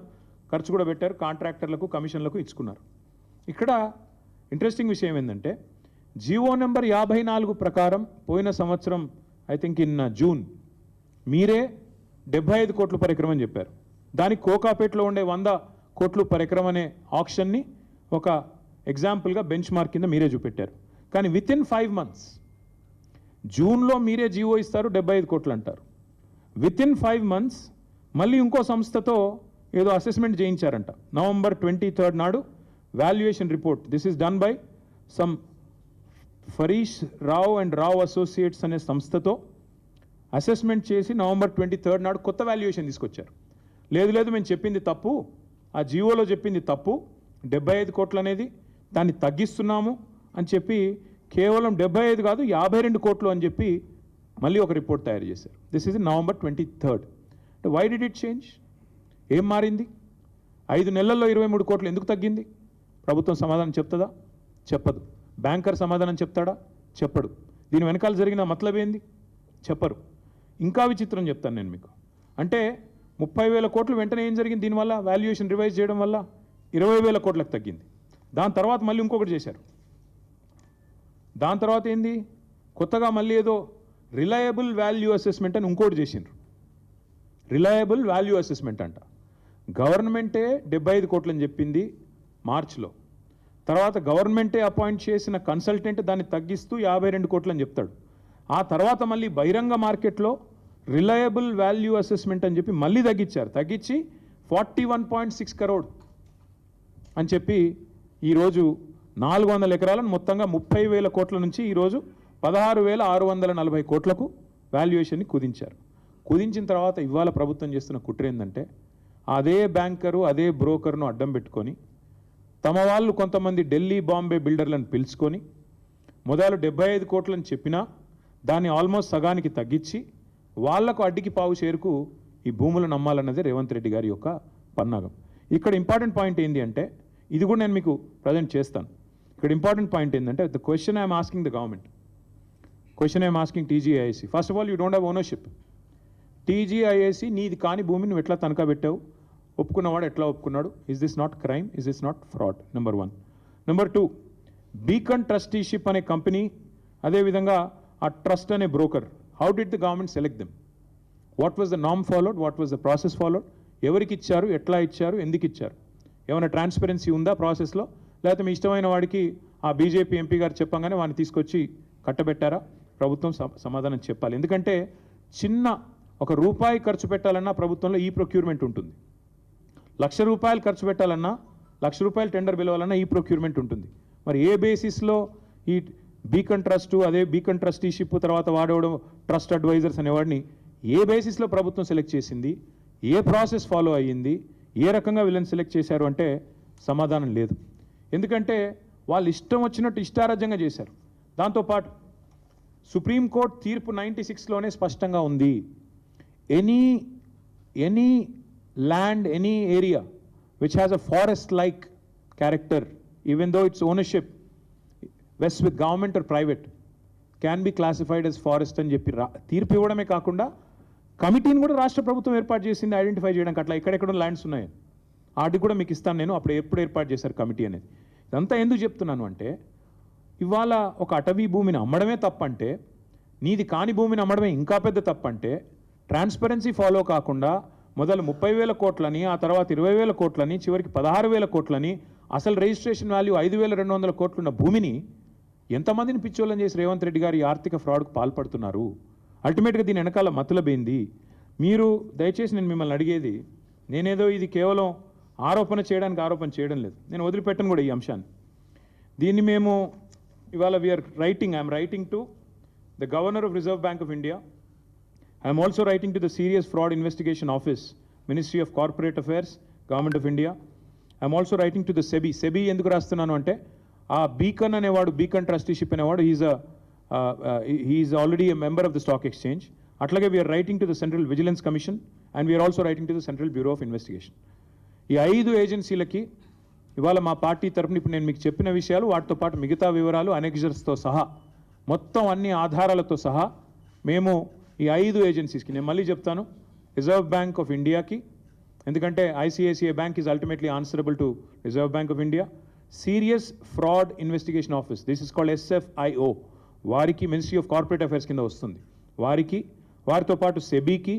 ఖర్చు కూడా పెట్టారు, కాంట్రాక్టర్లకు కమిషన్లకు ఇచ్చుకున్నారు. ఇక్కడ ఇంట్రెస్టింగ్ విషయం ఏంటంటే జీవో నెంబర్ 54 ప్రకారం పోయిన సంవత్సరం ఐ థింక్ ఇన్ జూన్ మీరే 75 కోట్లు పర్ ఎకరం అని చెప్పారు. దానికి కోకాపేటలో ఉండే 100 కోట్లు పర్ ఎకరం అనే ఆప్షన్ని ఒక ఎగ్జాంపుల్గా బెంచ్ మార్క్ కింద మీరే చూపెట్టారు. కానీ విత్ ఇన్ 5 months జూన్లో మీరే జీవో ఇస్తారు, 75 కోట్లు అంటారు. విత్ ఇన్ 5 months మళ్ళీ ఇంకో సంస్థతో ఏదో అసెస్మెంట్ చేయించారంట. November 23 నాడు valuation report, this is done by some ఫరీష్ Rao and Rao associates అనే సంస్థతో అసెస్మెంట్ చేసి November 23 నాడు కొత్త వాల్యుయేషన్ తీసుకొచ్చారు. లేదు మేము చెప్పింది తప్పు, ఆ జీవోలో చెప్పింది తప్పు, 75 కోట్లు అనేది దాన్ని తగ్గిస్తున్నాము అని చెప్పి కేవలం 75 కాదు 52 కోట్లు అని చెప్పి మళ్ళీ ఒక రిపోర్ట్ తయారు చేశారు. This is November 23. Why did it change? ఏం మారింది? 5 నెలల్లో 23 కోట్లు ఎందుకు తగ్గింది? ప్రభుత్వం సమాధానం చెప్తుందా? చెప్పదు. బ్యాంకర్ సమాధానం చెప్తాడా? చెప్పడు. దీని వెనకాల జరిగిన మతలబ్ ఏంది? చెప్పరు. ఇంకా విచిత్రం చెప్తాను నేను మీకు. అంటే 30,000 కోట్లు వెంటనే ఏం జరిగింది? దీనివల్ల వాల్యుయేషన్ రివైజ్ చేయడం వల్ల 20,000 కోట్లకు తగ్గింది. దాని తర్వాత మళ్ళీ ఇంకొకటి చేశారు. దాని తర్వాత ఏంది? కొత్తగా మళ్ళీ ఏదో రిలయబుల్ వాల్యూ అసెస్మెంట్ అని ఇంకోటి చేసిండ్రు. రిలయబుల్ వాల్యూ అసెస్మెంట్ అంట. గవర్నమెంటే 75 కోట్లని చెప్పింది మార్చిలో. తర్వాత గవర్నమెంటే అపాయింట్ చేసిన కన్సల్టెంట్ దాన్ని తగ్గిస్తూ 52 కోట్లని చెప్తాడు. ఆ తర్వాత మళ్ళీ బహిరంగ మార్కెట్లో రిలయబుల్ వాల్యూ అసెస్మెంట్ అని చెప్పి మళ్ళీ తగ్గించి 41.6 crore అని చెప్పి ఈరోజు 400 ఎకరాలను మొత్తంగా 30,000 కోట్ల నుంచి ఈరోజు 16,640 కోట్లకు వాల్యుయేషన్ని కుదించారు. కుదించిన తర్వాత ఇవాళ ప్రభుత్వం చేస్తున్న కుట్ర ఏంటంటే అదే బ్యాంకరు అదే బ్రోకర్ను అడ్డం పెట్టుకొని తమ వాళ్ళు కొంతమంది ఢిల్లీ బాంబే బిల్డర్లను పిలుచుకొని మొదలు 75 కోట్లని చెప్పినా దాన్ని ఆల్మోస్ట్ సగానికి తగ్గించి వాళ్లకు అడ్డికి పావు షేరుకు ఈ భూములను అమ్మాలన్నదే రేవంత్ రెడ్డి గారి యొక్క పన్నాగం. ఇక్కడ ఇంపార్టెంట్ పాయింట్ ఏంటి అంటే ఇది కూడా నేను మీకు ప్రజెంట్ చేస్తాను. ఇక్కడ ఇంపార్టెంట్ పాయింట్ ఏంటంటే the question I'm asking the government, question I'm asking టీజీఐఏసీ. First of all you don't have ownership. టీజీఐఏసీ నీది కాని భూమిని నువ్వు ఎట్లా తనఖా పెట్టావు, ఒప్పుకున్నవాడు ఎట్లా ఒప్పుకున్నాడు? Is this not crime? Is this not fraud? Number 1. Number 2, beacon trusteeship అనే కంపెనీ, అదేవిధంగా ఆ ట్రస్ట్ అనే broker, how did the government select them? What was the నామ్ followed? What was the process followed? ఎవరికి ఇచ్చారు, ఎట్లా ఇచ్చారు, ఎందుకు ఇచ్చారు? ఏమైనా ట్రాన్స్పరెన్సీ ఉందా ప్రాసెస్లో? లేకపోతే మీ ఇష్టమైన వాడికి ఆ బీజేపీ ఎంపీ గారు చెప్పంగానే వాడిని తీసుకొచ్చి కట్టబెట్టారా? ప్రభుత్వం సమాధానం చెప్పాలి. ఎందుకంటే చిన్న ఒక రూపాయి ఖర్చు పెట్టాలన్నా ప్రభుత్వంలో ఈ ప్రొక్యూర్మెంట్ ఉంటుంది. ₹1,00,000 ఖర్చు పెట్టాలన్నా, ₹1,00,000 టెండర్ పిలవాలన్నా ఈ ప్రొక్యూర్మెంట్ ఉంటుంది. మరి ఏ బేసిస్లో ఈ బీకన్ ట్రస్ట్, అదే బీకన్ ట్రస్టీషిప్, తర్వాత వాడేవాడు ట్రస్ట్ అడ్వైజర్స్ అనేవాడిని ఏ బేసిస్లో ప్రభుత్వం సెలెక్ట్ చేసింది? ఏ ప్రాసెస్ ఫాలో అయ్యింది? ఏ రకంగా వీళ్ళని సెలెక్ట్ చేశారు అంటే సమాధానం లేదు. ఎందుకంటే వాళ్ళు ఇష్టం వచ్చినట్టు ఇష్టారాజ్యంగా చేశారు. దాంతోపాటు సుప్రీంకోర్టు తీర్పు 96లోనే స్పష్టంగా ఉంది, any land, any area which has a forest like character, even though its ownership vest with government or private, can be classified as forest అని చెప్పి తీర్పు ఇవ్వడమే కాకుండా కమిటీని కూడా రాష్ట్ర ప్రభుత్వం ఏర్పాటు చేసింది ఐడెంటిఫై చేయడానికి. అట్లా ఎక్కడెక్కడ ల్యాండ్స్ ఉన్నాయి వాటికి కూడా మీకు ఇస్తాను నేను, అప్పుడు ఎప్పుడు ఏర్పాటు చేశారు కమిటీ అనేది. ఇదంతా ఎందుకు చెప్తున్నాను అంటే ఇవాళ ఒక అటవీ భూమిని అమ్మడమే తప్పంటే, నీది కాని భూమిని అమ్మడమే ఇంకా పెద్ద తప్పంటే, ట్రాన్స్పరెన్సీ ఫాలో కాకుండా మొదలు 30,000 కోట్లని, ఆ తర్వాత 20,000 కోట్లని, చివరికి 16,000 కోట్లని, అసలు రిజిస్ట్రేషన్ వాల్యూ 5,200 కోట్లున్న భూమిని ఎంతమందిని పిచ్చోళ్ళని చేసి రేవంత్ రెడ్డి గారు ఈ ఆర్థిక ఫ్రాడ్కు పాల్పడుతున్నారు? అల్టిమేట్గా దీని వెనకాల మతలబేంది? మీరు దయచేసి నేను మిమ్మల్ని అడిగేది, నేనేదో ఇది కేవలం ఆరోపణ చేయడం లేదు, నేను వదిలిపెట్టను కూడా ఈ అంశాన్ని. దీన్ని మేము ఇవాళ I'm writing to the governor of Reserve Bank of India, I'm also writing to the Serious fraud Investigation Office, Ministry of Corporate Affairs, government of India. I'm also writing to the SEBI ఎందుకు రాస్తున్నాను అంటే ఆ Beacon అనేవాడు, Beacon trusteeship అనేవాడు, is already a member of the stock exchange. అట్లాగే we're writing to the Central Vigilance Commission and we're also writing to the Central Bureau of investigation. ఈ 5 ఏజెన్సీలకి ఇవాళ మా పార్టీ తరఫున ఇప్పుడు నేను మీకు చెప్పిన విషయాలు, వాటితో పాటు మిగతా వివరాలు అనెక్జర్స్తో సహా, మొత్తం అన్ని ఆధారాలతో సహా మేము ఈ 5 ఏజెన్సీస్కి, నేను మళ్ళీ చెప్తాను, రిజర్వ్ బ్యాంక్ ఆఫ్ ఇండియాకి, ఎందుకంటే ICICI bank is ultimately answerable to reserve Bank of India, serious fraud Investigation office, this is called SFIO, వారికి మినిస్ట్రీ ఆఫ్ కార్పొరేట్ అఫైర్స్ కింద వస్తుంది, వారికి, వారితో పాటు సెబీకి,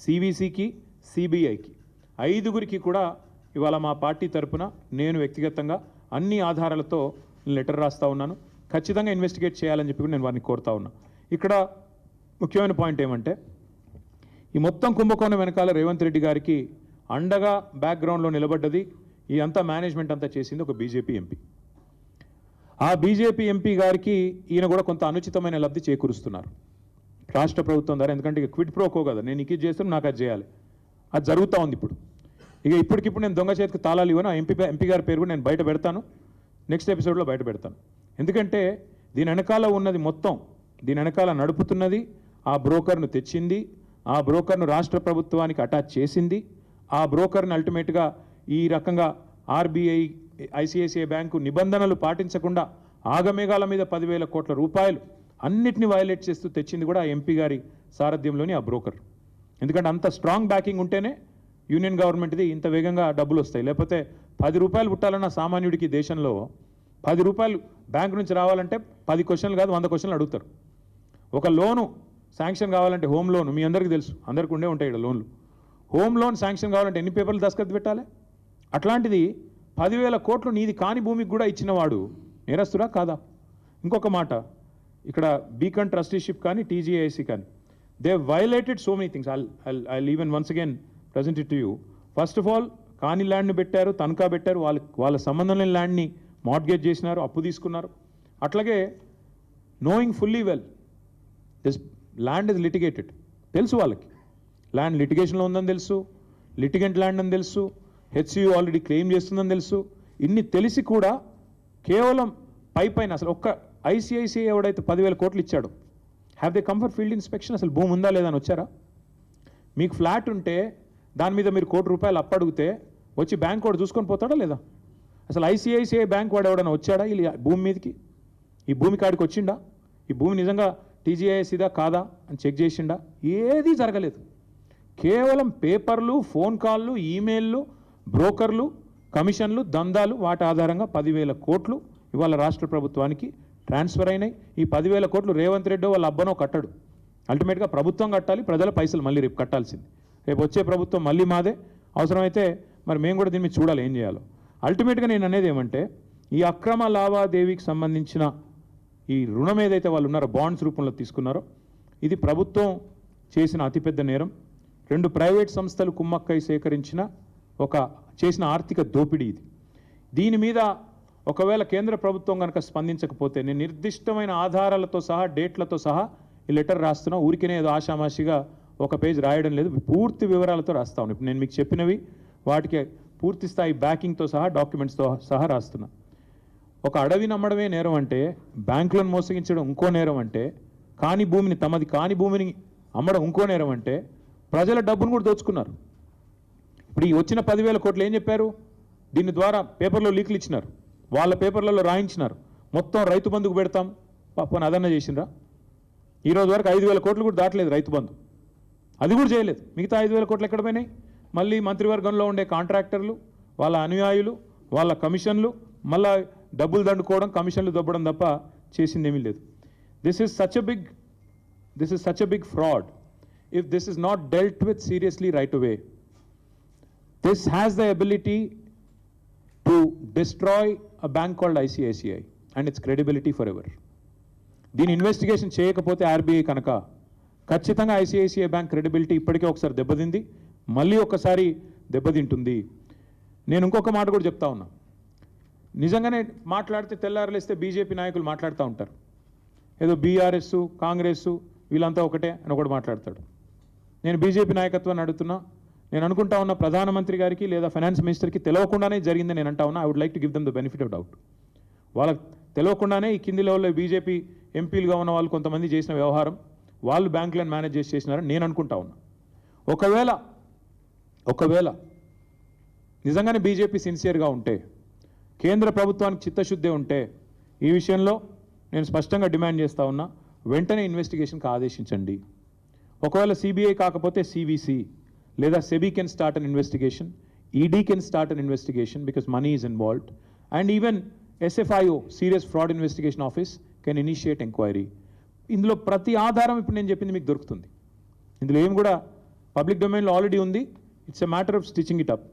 సివిసికి, సిబిఐకి, 5గురికి కూడా ఇవాళ మా పార్టీ తరఫున నేను వ్యక్తిగతంగా అన్ని ఆధారాలతో లెటర్ రాస్తా ఉన్నాను. ఖచ్చితంగా ఇన్వెస్టిగేట్ చేయాలని చెప్పి కూడా నేను వారిని కోరుతా ఉన్నా. ఇక్కడ ముఖ్యమైన పాయింట్ ఏమంటే ఈ మొత్తం కుంభకోణం వెనకాల రేవంత్ రెడ్డి గారికి అండగా బ్యాక్గ్రౌండ్లో నిలబడ్డది, ఈ అంతా మేనేజ్మెంట్ అంతా చేసింది ఒక బీజేపీ ఎంపీ. ఆ బీజేపీ ఎంపీ గారికి ఈయన కూడా కొంత అనుచితమైన లబ్ధి చేకూరుస్తున్నారు రాష్ట్ర ప్రభుత్వం ద్వారా. ఎందుకంటే ఇక క్విడ్ ప్రోకో కదా, నేను ఇది చేస్తాను, నాకు అది చేయాలి, అది జరుగుతూ ఉంది ఇప్పుడు. ఇప్పటికిప్పుడు నేను దొంగ చేతికి తాళాలు ఇవ్వను, ఆ ఎంపీ గారి పేరు కూడా నేను బయట పెడతాను, నెక్స్ట్ ఎపిసోడ్లో బయట పెడతాను. ఎందుకంటే దీని వెనకాల ఉన్నది మొత్తం, దీని వెనకాల నడుపుతున్నది ఆ బ్రోకర్ను తెచ్చింది, ఆ బ్రోకర్ను రాష్ట్ర ప్రభుత్వానికి అటాచ్ చేసింది, ఆ బ్రోకర్ని అల్టిమేట్గా ఈ రకంగా ఆర్బీఐ, ఐసిఐసిఐ బ్యాంకు నిబంధనలు పాటించకుండా ఆగమేఘాల మీద 10,000 కోట్ల రూపాయలు అన్నిటిని వయలేట్ చేస్తూ తెచ్చింది కూడా ఆ ఎంపీ గారి సారథ్యంలోని ఆ బ్రోకర్. ఎందుకంటే అంత స్ట్రాంగ్ బ్యాకింగ్ ఉంటేనే యూనియన్ గవర్నమెంట్ది ఇంత వేగంగా డబ్బులు వస్తాయి. లేకపోతే ₹10 పుట్టాలన్న సామాన్యుడికి దేశంలో ₹10 బ్యాంకు నుంచి రావాలంటే 10 క్వశ్చన్లు కాదు 100 క్వశ్చన్లు అడుగుతారు. ఒక లోను శాంక్షన్ కావాలంటే, హోమ్ లోను మీ అందరికీ తెలుసు, అందరికీ ఉండే ఉంటాయి ఇక్కడ లోన్లు, హోమ్ లోన్ శాంక్షన్ కావాలంటే ఎన్ని పేపర్లు దస్కత్ పెట్టాలి? అట్లాంటిది 10,000 కోట్లు నీది కాని భూమికి కూడా ఇచ్చినవాడు నేరస్తురా కాదా? ఇంకొక మాట, ఇక్కడ బీకన్ ట్రస్టీషిప్ కానీ టీజీఐసి కానీ, they violated so many things. I'll even once again present it to you. First of all కాని ల్యాండ్ని పెట్టారు, తనఖా పెట్టారు, వాళ్ళ సంబంధం లేని ల్యాండ్ని మార్ట్గేజ్ చేసినారు, అప్పు తీసుకున్నారు. అట్లాగే knowing fully well this land is litigated, తెలుసు వాళ్ళకి ల్యాండ్ లిటిగేషన్లో ఉందని తెలుసు, లిటిగెంట్ ల్యాండ్ అని తెలుసు, హెచ్సియు ఆల్రెడీ క్లెయిమ్ చేస్తుందని తెలుసు. ఇన్ని తెలిసి కూడా కేవలం పైన అసలు ఒక్క ఐసిఐసిఐ ఎవడైతే 10,000 కోట్లు ఇచ్చాడు, have they come for field inspection? అసలు భూమి ఉందా లేదా అని వచ్చారా? మీకు ఫ్లాట్ ఉంటే దాని మీద మీరు ₹1,00,00,000 అప్పు అడిగితే వచ్చి బ్యాంక్ వాడు చూసుకొని పోతాడా లేదా? అసలు ఐసిఐసిఐ బ్యాంక్ వాడు ఎవడన్నా వచ్చాడా ఈ భూమి మీదకి? ఈ భూమి కాడికి వచ్చిండా? ఈ భూమి నిజంగా టీజీఐఎస్ ఇదా కాదా అని చెక్ చేసిండా? ఏదీ జరగలేదు. కేవలం పేపర్లు, ఫోన్ కాళ్ళు, ఈమెయిల్లు, బ్రోకర్లు, కమిషన్లు, దందాలు, వాటి ఆధారంగా 10,000 కోట్లు ఇవాళ రాష్ట్ర ప్రభుత్వానికి ట్రాన్స్ఫర్ అయినాయి. ఈ 10,000 కోట్లు రేవంత్ రెడ్డి వాళ్ళ అబ్బనో కట్టడు. అల్టిమేట్గా ప్రభుత్వం కట్టాలి, ప్రజల పైసలు మళ్ళీ రేపు కట్టాల్సింది. రేపు వచ్చే ప్రభుత్వం మళ్ళీ మాదే. అవసరమైతే మరి మేము కూడా దీన్ని మీద చూడాలి ఏం చేయాలో. అల్టిమేట్గా నేను అనేది ఏమంటే, ఈ అక్రమ లావాదేవీకి సంబంధించిన ఈ రుణం ఏదైతే వాళ్ళు ఉన్నారో, బాండ్స్ రూపంలో తీసుకున్నారో, ఇది ప్రభుత్వం చేసిన అతిపెద్ద నేరం. 2 ప్రైవేట్ సంస్థలు కుమ్మక్కై సేకరించిన చేసిన ఆర్థిక దోపిడీ ఇది. దీని మీద ఒకవేళ కేంద్ర ప్రభుత్వం కనుక స్పందించకపోతే నేను నిర్దిష్టమైన ఆధారాలతో సహా, డేట్లతో సహా ఈ లెటర్ రాస్తున్నా. ఊరికనే ఏదో ఆషామాషిగా ఒక పేజ్ రాయడం లేదు, పూర్తి వివరాలతో రాస్తా ఉన్నాను. ఇప్పుడు నేను మీకు చెప్పినవి వాటికి పూర్తి స్థాయి బ్యాకింగ్తో సహా, డాక్యుమెంట్స్తో సహా రాస్తున్నా. ఒక అడవి నమ్మడమే నేరం అంటే, బ్యాంకులను మోసగించడం ఇంకో నేరం అంటే, కాని భూమిని, తమది కాని భూమిని అమ్మడం ఇంకో నేరం అంటే, ప్రజల డబ్బును కూడా దోచుకున్నారు. ఇప్పుడు ఈ వచ్చిన 10,000 కోట్లు ఏం చెప్పారు? దీని ద్వారా పేపర్లో లీకులు ఇచ్చినారు, వాళ్ళ పేపర్లలో రాయించినారు, మొత్తం రైతు బంధుకు పెడతాం. పాపని అదన్నా చేసిండ్రా? ఈరోజు వరకు 5,000 కోట్లు కూడా దాటలేదు రైతు బంధు, అది కూడా చేయలేదు. మిగతా 5,000 కోట్లు ఎక్కడ పోయినాయి? మళ్ళీ మంత్రివర్గంలో ఉండే కాంట్రాక్టర్లు, వాళ్ళ అనుయాయులు, వాళ్ళ కమిషన్లు, మళ్ళా డబ్బులు దండుకోవడం, కమిషన్లు దొబ్బడం తప్ప చేసింది ఏమీ లేదు. This is such a big fraud. If this is not dealt with seriously right away, this has the ability to destroy a bank called ICICI and its credibility forever. దీని ఇన్వెస్టిగేషన్ చేయకపోతే ఆర్బీఐ కనుక ఖచ్చితంగా ICICI bank credibility ఇప్పటికే ఒకసారి దెబ్బతింది, మళ్ళీ ఒకసారి దెబ్బతింటుంది. నేను ఇంకొక మాట కూడా చెప్తా ఉన్నా. నిజంగానే మాట్లాడితే తెల్లారలేస్తే బీజేపీ నాయకులు మాట్లాడుతూ ఉంటారు, ఏదో బీఆర్ఎస్, కాంగ్రెస్ వీళ్ళంతా ఒకటే అని ఒకటి మాట్లాడతాడు. నేను బీజేపీ నాయకత్వాన్ని అడుగుతున్నా. నేను అనుకుంటా ఉన్న ప్రధానమంత్రి గారికి లేదా ఫైనాన్స్ మినిస్టర్కి తెలియకుండానే జరిగిందని నేను అంటా ఉన్నా. I would like to give them the benefit of doubt. వాళ్ళకి తెలియకుండానే ఈ కింది లెవెల్లో బీజేపీ ఎంపీలుగా ఉన్న వాళ్ళు కొంతమంది చేసిన వ్యవహారం, వాళ్ళు బ్యాంకులను మేనేజ్ చేసినారని నేను అనుకుంటా ఉన్నా. ఒకవేళ నిజంగానే బీజేపీ సిన్సియర్గా ఉంటే, కేంద్ర ప్రభుత్వానికి చిత్తశుద్ధి ఉంటే, ఈ విషయంలో నేను స్పష్టంగా డిమాండ్ చేస్తూ ఉన్నా, వెంటనే ఇన్వెస్టిగేషన్కి ఆదేశించండి. ఒకవేళ సిబిఐ కాకపోతే సివిసి లేదా SEBI can start an investigation, ED can start an investigation because money is involved, and even SFIO, serious fraud Investigation office, can initiate enquiry. ఇందులో ప్రతి ఆధారం ఇప్పుడు నేను చెప్పింది మీకు దొరుకుతుంది. ఇందులో ఏం కూడా పబ్లిక్ డొమైన్లో ఆల్రెడీ ఉంది. It's a matter of stitching it up.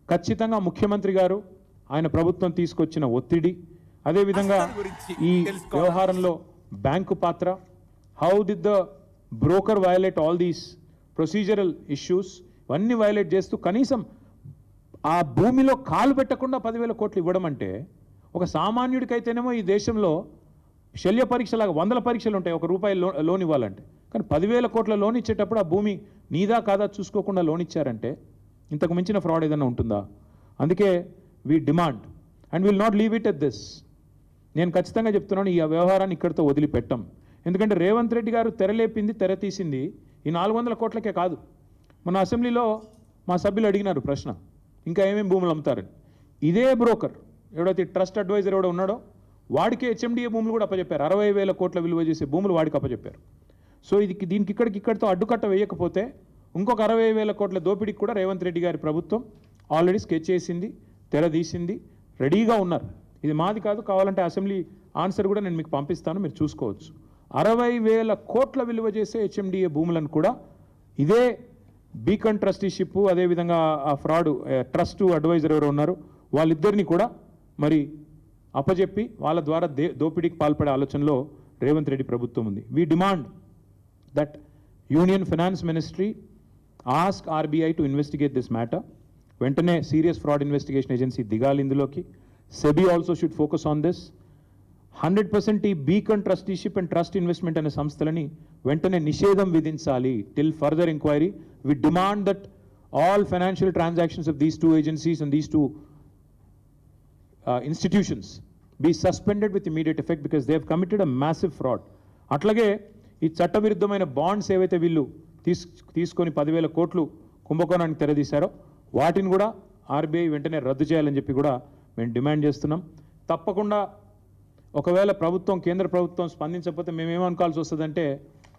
ఖచ్చితంగా ముఖ్యమంత్రి గారు, ఆయన ప్రభుత్వం తీసుకొచ్చిన ఒత్తిడి, అదేవిధంగా ఈ వ్యవహారంలో బ్యాంకు పాత్ర, how did the broker violate all these procedural issues, ఇవన్నీ వయలేట్ చేస్తూ కనీసం ఆ భూమిలో కాలు పెట్టకుండా 10,000 కోట్లు ఇవ్వడం అంటే, ఒక సామాన్యుడికైతేనేమో ఈ దేశంలో శల్య పరీక్షలాగా 100 పరీక్షలు ఉంటాయి ఒక రూపాయి లోన్ ఇవ్వాలంటే. కానీ 10,000 కోట్ల లోన్ ఇచ్చేటప్పుడు ఆ భూమి నీదా కాదా చూసుకోకుండా లోన్ ఇచ్చారంటే ఇంతకు మించిన ఫ్రాడ్ ఏదైనా ఉంటుందా? అందుకే we demand and will not leave it at this. నేను ఖచ్చితంగా చెప్తున్నాను, ఈ వ్యవహారాన్ని ఇక్కడితో వదిలిపెట్టం. ఎందుకంటే రేవంత్ రెడ్డి గారు తెరలేపింది, తెర తీసింది ఈ 400 కోట్లకే కాదు. మన అసెంబ్లీలో మా సభ్యులు అడిగినారు ప్రశ్న, ఇంకా ఏమేమి భూములు అమ్ముతారని. ఇదే బ్రోకర్ ఎవడైతే ట్రస్ట్ అడ్వైజర్ ఎవడో ఉన్నాడో వాడికి హెచ్ఎండిఏ భూములు కూడా అప్పచెప్పారు. 60,000 కోట్ల విలువ చేసే భూములు వాడికి అప్పచెప్పారు. సో దీనికి ఇక్కడితో అడ్డుకట్ట వేయకపోతే ఇంకొక 60,000 కోట్ల దోపిడీకి కూడా రేవంత్ రెడ్డి గారి ప్రభుత్వం ఆల్రెడీ స్కెచ్ చేసింది, తెర తీసింది, రెడీగా ఉన్నారు. ఇది మాది కాదు, కావాలంటే అసెంబ్లీ ఆన్సర్ కూడా నేను మీకు పంపిస్తాను, మీరు చూసుకోవచ్చు. 60,000 కోట్ల విలువ చేసే హెచ్ఎండిఏ భూములను కూడా ఇదే బీకన్ ట్రస్టీషిప్, అదేవిధంగా ఆ ఫ్రాడ్ ట్రస్ట్ అడ్వైజర్ ఎవరు ఉన్నారు వాళ్ళిద్దరిని కూడా మరి అప్పజెప్పి వాళ్ళ ద్వారా దోపిడీకి పాల్పడే ఆలోచనలో రేవంత్ రెడ్డి ప్రభుత్వం ఉంది. We demand that union finance ministry ask RBI to investigate this matter. వెంటనే సీరియస్ ఫ్రాడ్ ఇన్వెస్టిగేషన్ ఏజెన్సీ దిగాలి ఇందులోకి. SEBI also should focus on this. 100% ఈ beacon trusteeship and trust investment అనే సంస్థలని వెంటనే నిషేధం విధించాలి till further enquiry. We demand that all financial transactions of these 2 agencies and these 2 institutions be suspended with immediate effect because they have committed a massive fraud. అట్లాగే ఈ చట్టవిరుద్ధమైన bonds ఏవైతే వీళ్ళు తీసుకొని 10,000 కోట్లు కుంభకోణానికి తెరదీశారో వాటిని కూడా ఆర్బీఐ వెంటనే రద్దు చేయాలని చెప్పి కూడా మేము డిమాండ్ చేస్తున్నాం. తప్పకుండా ఒకవేళ ప్రభుత్వం, కేంద్ర ప్రభుత్వం స్పందించకపోతే మేమేమనుకోవాల్సి వస్తుందంటే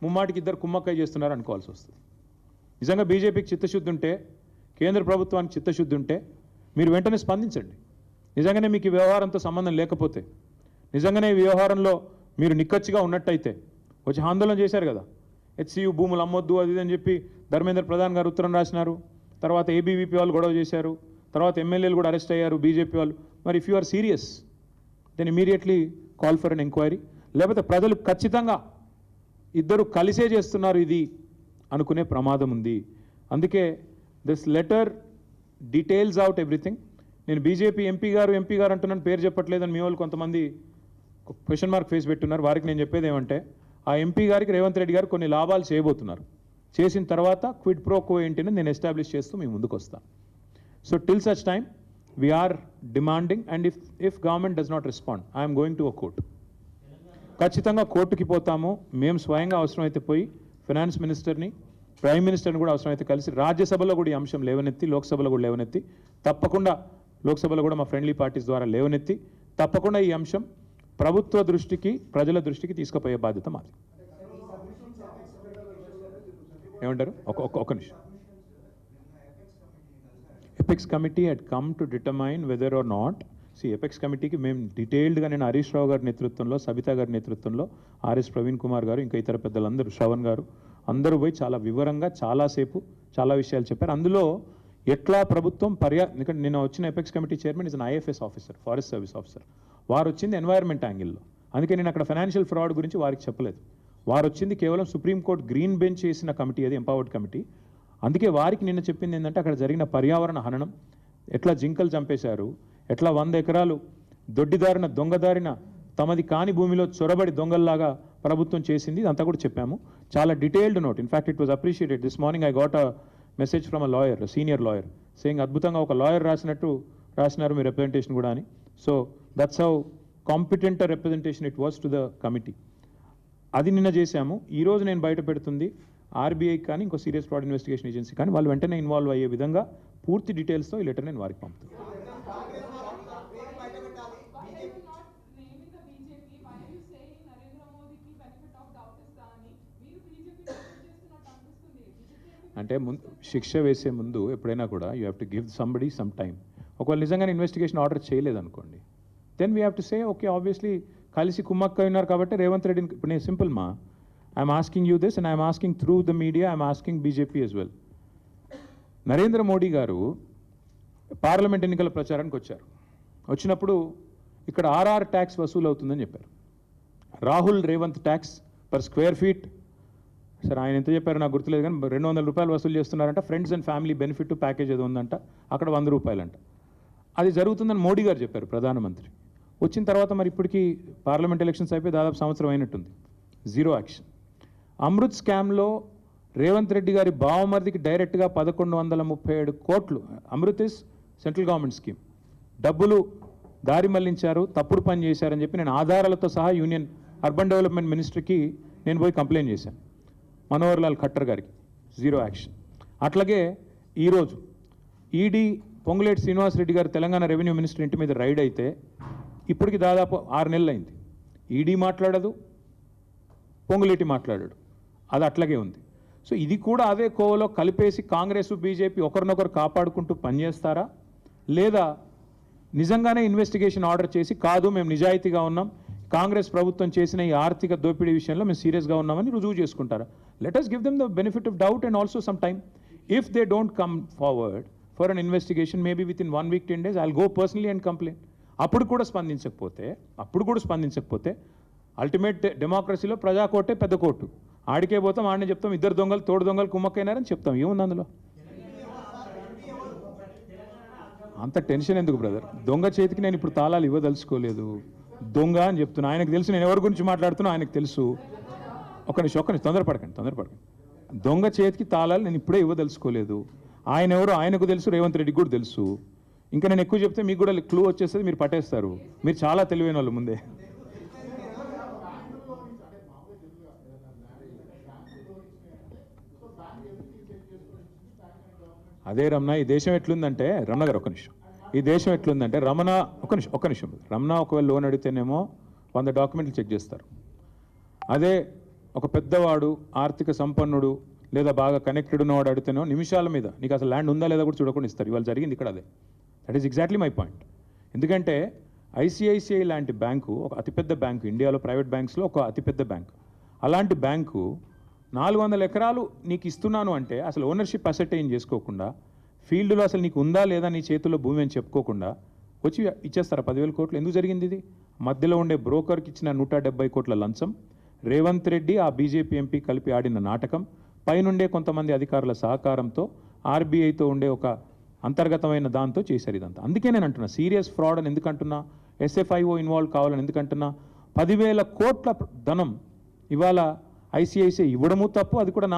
ముమ్మాటికి ఇద్దరు కుమ్మక్కయ్య చేస్తున్నారు అనుకోవాల్సి వస్తుంది. నిజంగా బీజేపీకి చిత్తశుద్ధి ఉంటే, కేంద్ర ప్రభుత్వానికి చిత్తశుద్ధి ఉంటే మీరు వెంటనే స్పందించండి. నిజంగానే మీకు ఈ వ్యవహారంతో సంబంధం లేకపోతే, నిజంగానే ఈ వ్యవహారంలో మీరు నిక్కచ్చిగా ఉన్నట్టయితే వచ్చి ఆందోళన చేశారు కదా, హెచ్సియు భూములు అమ్మొద్దు అది అని చెప్పి ధర్మేంద్ర ప్రధాన్ గారు ఉత్తరం రాసినారు. తర్వాత ఏబీవీపీ వాళ్ళు గొడవ చేశారు. తర్వాత ఎమ్మెల్యేలు కూడా అరెస్ట్ అయ్యారు బీజేపీ వాళ్ళు. మరి if you are serious then immediately call for an enquiry. లేకపోతే ప్రజలు ఖచ్చితంగా ఇద్దరు కలిసే చేస్తున్నారు ఇది అనుకునే ప్రమాదం ఉంది. అందుకే this letter details out everything. నేను బీజేపీ ఎంపీ గారు అంటున్నాను, పేరు చెప్పట్లేదని మీ వాళ్ళు కొంతమంది క్వశ్చన్ మార్క్ ఫేస్ పెట్టున్నారు. వారికి నేను చెప్పేది ఏమంటే, ఆ ఎంపీ గారికి రేవంత్ రెడ్డి గారు కొన్ని లాభాలు చేయబోతున్నారు. చేసిన తర్వాత క్విడ్ ప్రో కో ఏంటిని నేను ఎస్టాబ్లిష్ చేస్తూ మీ ముందుకు వస్తాను. So till such time we are demanding, and if government does not respond I'm going to a court. ఖచ్చితంగా కోర్టుకి పోతాము. మేము స్వయంగా అవసరమైతే పోయి ఫైనాన్స్ మినిస్టర్ని, ప్రైమ్ మినిస్టర్ని కూడా అవసరమైతే కలిసి రాజ్యసభలో కూడా ఈ అంశం లేవనెత్తి, లోక్సభలో కూడా లేవనెత్తి, తప్పకుండా లోక్సభలో కూడా మా ఫ్రెండ్లీ పార్టీస్ ద్వారా లేవనెత్తి తప్పకుండా ఈ అంశం ప్రభుత్వ దృష్టికి, ప్రజల దృష్టికి తీసుకుపోయే బాధ్యత మాది. ఏమంటారు? ఒక నిమిషం. Apex committee had come to determine whether or not, apex కమిటీకి మేము డీటెయిల్డ్గా, నేను హరీష్ రావు గారి నేతృత్వంలో, సబితా గారి నేతృత్వంలో, ఆర్ఎస్ ప్రవీణ్ కుమార్ గారు, ఇంకా ఇతర పెద్దలందరూ, శ్రవణ్ గారు అందరూ పోయి చాలా వివరంగా చాలాసేపు చాలా విషయాలు చెప్పారు. అందులో ఎట్లా ప్రభుత్వం ఎందుకంటే నేను వచ్చిన apex committee chairman is an IFS officer, forest service officer. వారు వచ్చింది ఎన్వైర్న్మెంట్ యాంగిల్లో. అందుకే నేను అక్కడ ఫైనాన్షియల్ ఫ్రాడ్ గురించి వారికి చెప్పలేదు. వారు వచ్చింది కేవలం సుప్రీంకోర్టు గ్రీన్ బెంచ్ చేసిన కమిటీ, అది ఎంపవర్డ్ కమిటీ. అందుకే వారికి నిన్న చెప్పింది ఏంటంటే, అక్కడ జరిగిన పర్యావరణ హననం, ఎట్లా జింకలు చంపేశారు, ఎట్లా 100 ఎకరాలు దొడ్డిదారిన దొంగదారిన తమది కాని భూమిలో చొరబడి దొంగల్లాగా ప్రభుత్వం చేసింది, ఇదంతా కూడా చెప్పాము. చాలా detailed note. In fact it was appreciated. This morning I got a message from a lawyer, senior lawyer, saying అద్భుతంగా ఒక లాయర్ రాసినట్టు రాసినారు మీ రిప్రజెంటేషన్ కూడా అని. So that's how competent representation it was to the committee. అది నిన్న చేశాము. ఈరోజు నేను బయట పెడుతుంది ఆర్బీఐ కానీ ఇంకో సీరియస్ ఫ్రాడ్ ఇన్వెస్టిగేషన్ ఏజెన్సీ కానీ వాళ్ళు వెంటనే ఇన్వాల్వ్ అయ్యే విధంగా పూర్తి డీటెయిల్స్తో ఈ లెటర్ నేను వారికి పంపుతాను. అంటే శిక్ష వేసే ముందు ఎప్పుడైనా కూడా you have to give somebody some time. ఒకవేళ నిజంగానే ఇన్వెస్టిగేషన్ ఆర్డర్ చేయలేదనుకోండి, then we have to say okay, obviously కలిసి కుమ్మక్క ఉన్నారు కాబట్టి రేవంత్ రెడ్డిని, ఇప్పుడు నేను సింపుల్ మా I'm asking you this and I'm asking through the media, I'm asking BJP as well. Narendra Modi గారు పార్లమెంట్ ఎన్నికల ప్రచారానికి వచ్చారు. వచ్చినప్పుడు ఇక్కడ ఆర్ఆర్ ట్యాక్స్ వసూలు అవుతుందని చెప్పారు. Rahul Revanth tax per square feet, సరే ఆయన ఎంత చెప్పారు నాకు గుర్తులేదు కానీ 200 రూపాయలు వసూలు చేస్తున్నారంట. Friends and family benefit package ఏదో ఉందంట, అక్కడ 100 రూపాయలంట. అది జరుగుతుందని మోడీ గారు చెప్పారు, ప్రధానమంత్రి. వచ్చిన తర్వాత మరి ఇప్పటికీ పార్లమెంట్ ఎలక్షన్స్ అయిపోయి దాదాపు సంవత్సరం అయినట్టుంది, జీరో యాక్షన్. అమృత్ స్కామ్లో రేవంత్ రెడ్డి గారి బావమరిదికి డైరెక్ట్గా 1137 కోట్లు, Amrit is central government scheme, డబ్బులు దారి మళ్లించారు, తప్పుడు పని చేశారని చెప్పి నేను ఆధారాలతో సహా యూనియన్ అర్బన్ డెవలప్మెంట్ మినిస్ట్రీకి నేను పోయి కంప్లైంట్ చేశాను, మనోహర్ లాల్ ఖట్టర్ గారికి, జీరో యాక్షన్. అట్లాగే ఈరోజు ఈడీ పొంగులేటి శ్రీనివాసరెడ్డి గారు తెలంగాణ రెవెన్యూ మినిస్టర్ ఇంటి మీద రైడ్ అయితే ఇప్పటికి దాదాపు 6 నెలలు అయింది. ఈడీ మాట్లాడదు, పొంగులేటి మాట్లాడాడు, అది అట్లాగే ఉంది. సో ఇది కూడా అదే కోవలో కలిపేసి కాంగ్రెస్ బీజేపీ ఒకరినొకరు కాపాడుకుంటూ పనిచేస్తారా, లేదా నిజంగానే ఇన్వెస్టిగేషన్ ఆర్డర్ చేసి కాదు మేము నిజాయితీగా ఉన్నాం, కాంగ్రెస్ ప్రభుత్వం చేసిన ఈ ఆర్థిక దోపిడీ విషయంలో మేము సీరియస్గా ఉన్నామని రుజువు చేసుకుంటారా? Let us give them the benefit of doubt and also some time. If they don't come forward for an investigation, maybe within 1 week, 10 days, I'll go personally and complain. అప్పుడు కూడా స్పందించకపోతే అల్టిమేట్ డెమోక్రసీలో ప్రజా కోర్టే పెద్ద కోర్టు, ఆడికే పోతాం, ఆడనే చెప్తాం ఇద్దరు దొంగలు తోడు దొంగలు కుమ్మక్కైనారని చెప్తాం. ఏముంది అందులో? అంత టెన్షన్ ఎందుకు బ్రదర్? దొంగ చేతికి నేను ఇప్పుడు తాళాలు ఇవ్వదలుచుకోలేదు, దొంగ అని చెప్తున్నా. ఆయనకు తెలుసు నేను ఎవరి గురించి మాట్లాడుతున్నా, ఆయనకు తెలుసు. ఒక్క నిమిషం తొందరపడకండి. దొంగ చేతికి తాళాలు నేను ఇప్పుడే ఇవ్వదలుచుకోలేదు. ఆయన ఎవరో ఆయనకు తెలుసు, రేవంత్ రెడ్డికి కూడా తెలుసు. ఇంకా నేను ఎక్కువ చెప్తే మీకు కూడా క్లూ వచ్చేస్తుంది, మీరు పట్టేస్తారు. మీరు చాలా తెలివైన వాళ్ళు ముందే. అదే రమణ, ఈ దేశం ఎట్లుందంటే రమణ గారు ఒక నిమిషం, ఈ దేశం ఎట్లుందంటే రమణ ఒక నిమిషం రమణ ఒకవేళ లోన్ అడిగితేనేమో 100 డాక్యుమెంట్లు చెక్ చేస్తారు. అదే ఒక పెద్దవాడు ఆర్థిక సంపన్నుడు లేదా బాగా కనెక్టెడ్ ఉన్నవాడు అడిగితేనో నిమిషాల మీద నీకు అసలు ల్యాండ్ ఉందా లేదా కూడా చూడకుండా ఇస్తారు. ఇవాళ జరిగింది ఇక్కడ అదే. That is exactly my point. ఎందుకంటే ఐసిఐసిఐ లాంటి బ్యాంకు ఒక అతిపెద్ద బ్యాంకు, ఇండియాలో ప్రైవేట్ బ్యాంక్స్లో ఒక అతిపెద్ద బ్యాంకు. అలాంటి బ్యాంకు 400 ఎకరాలు నీకు ఇస్తున్నాను అంటే అసలు ఓనర్షిప్ అసెటైన్ చేసుకోకుండా, ఫీల్డ్లో అసలు నీకు ఉందా లేదా నీ చేతుల్లో భూమి అని చెప్పుకోకుండా వచ్చి ఇచ్చేస్తారా 10,000 కోట్లు? ఎందుకు జరిగింది ఇది? మధ్యలో ఉండే బ్రోకర్కి ఇచ్చిన 170 కోట్ల లంచం, రేవంత్ రెడ్డి ఆ బీజేపీ ఎంపీ కలిపి ఆడిన నాటకం, పైనుండే కొంతమంది అధికారుల సహకారంతో ఆర్బీఐతో ఉండే ఒక అంతర్గతమైన దాంతో చేశారు ఇదంతా. అందుకే నేను అంటున్నా సీరియస్ ఫ్రాడ్ అని ఎందుకంటున్నా, ఎస్ఎఫ్ఐఓ ఇన్వాల్వ్ కావాలని ఎందుకంటున్నా. 10,000 కోట్ల ధనం ఇవాళ ఐసిఐసిఐ ఇవ్వడము తప్పు, అది కూడా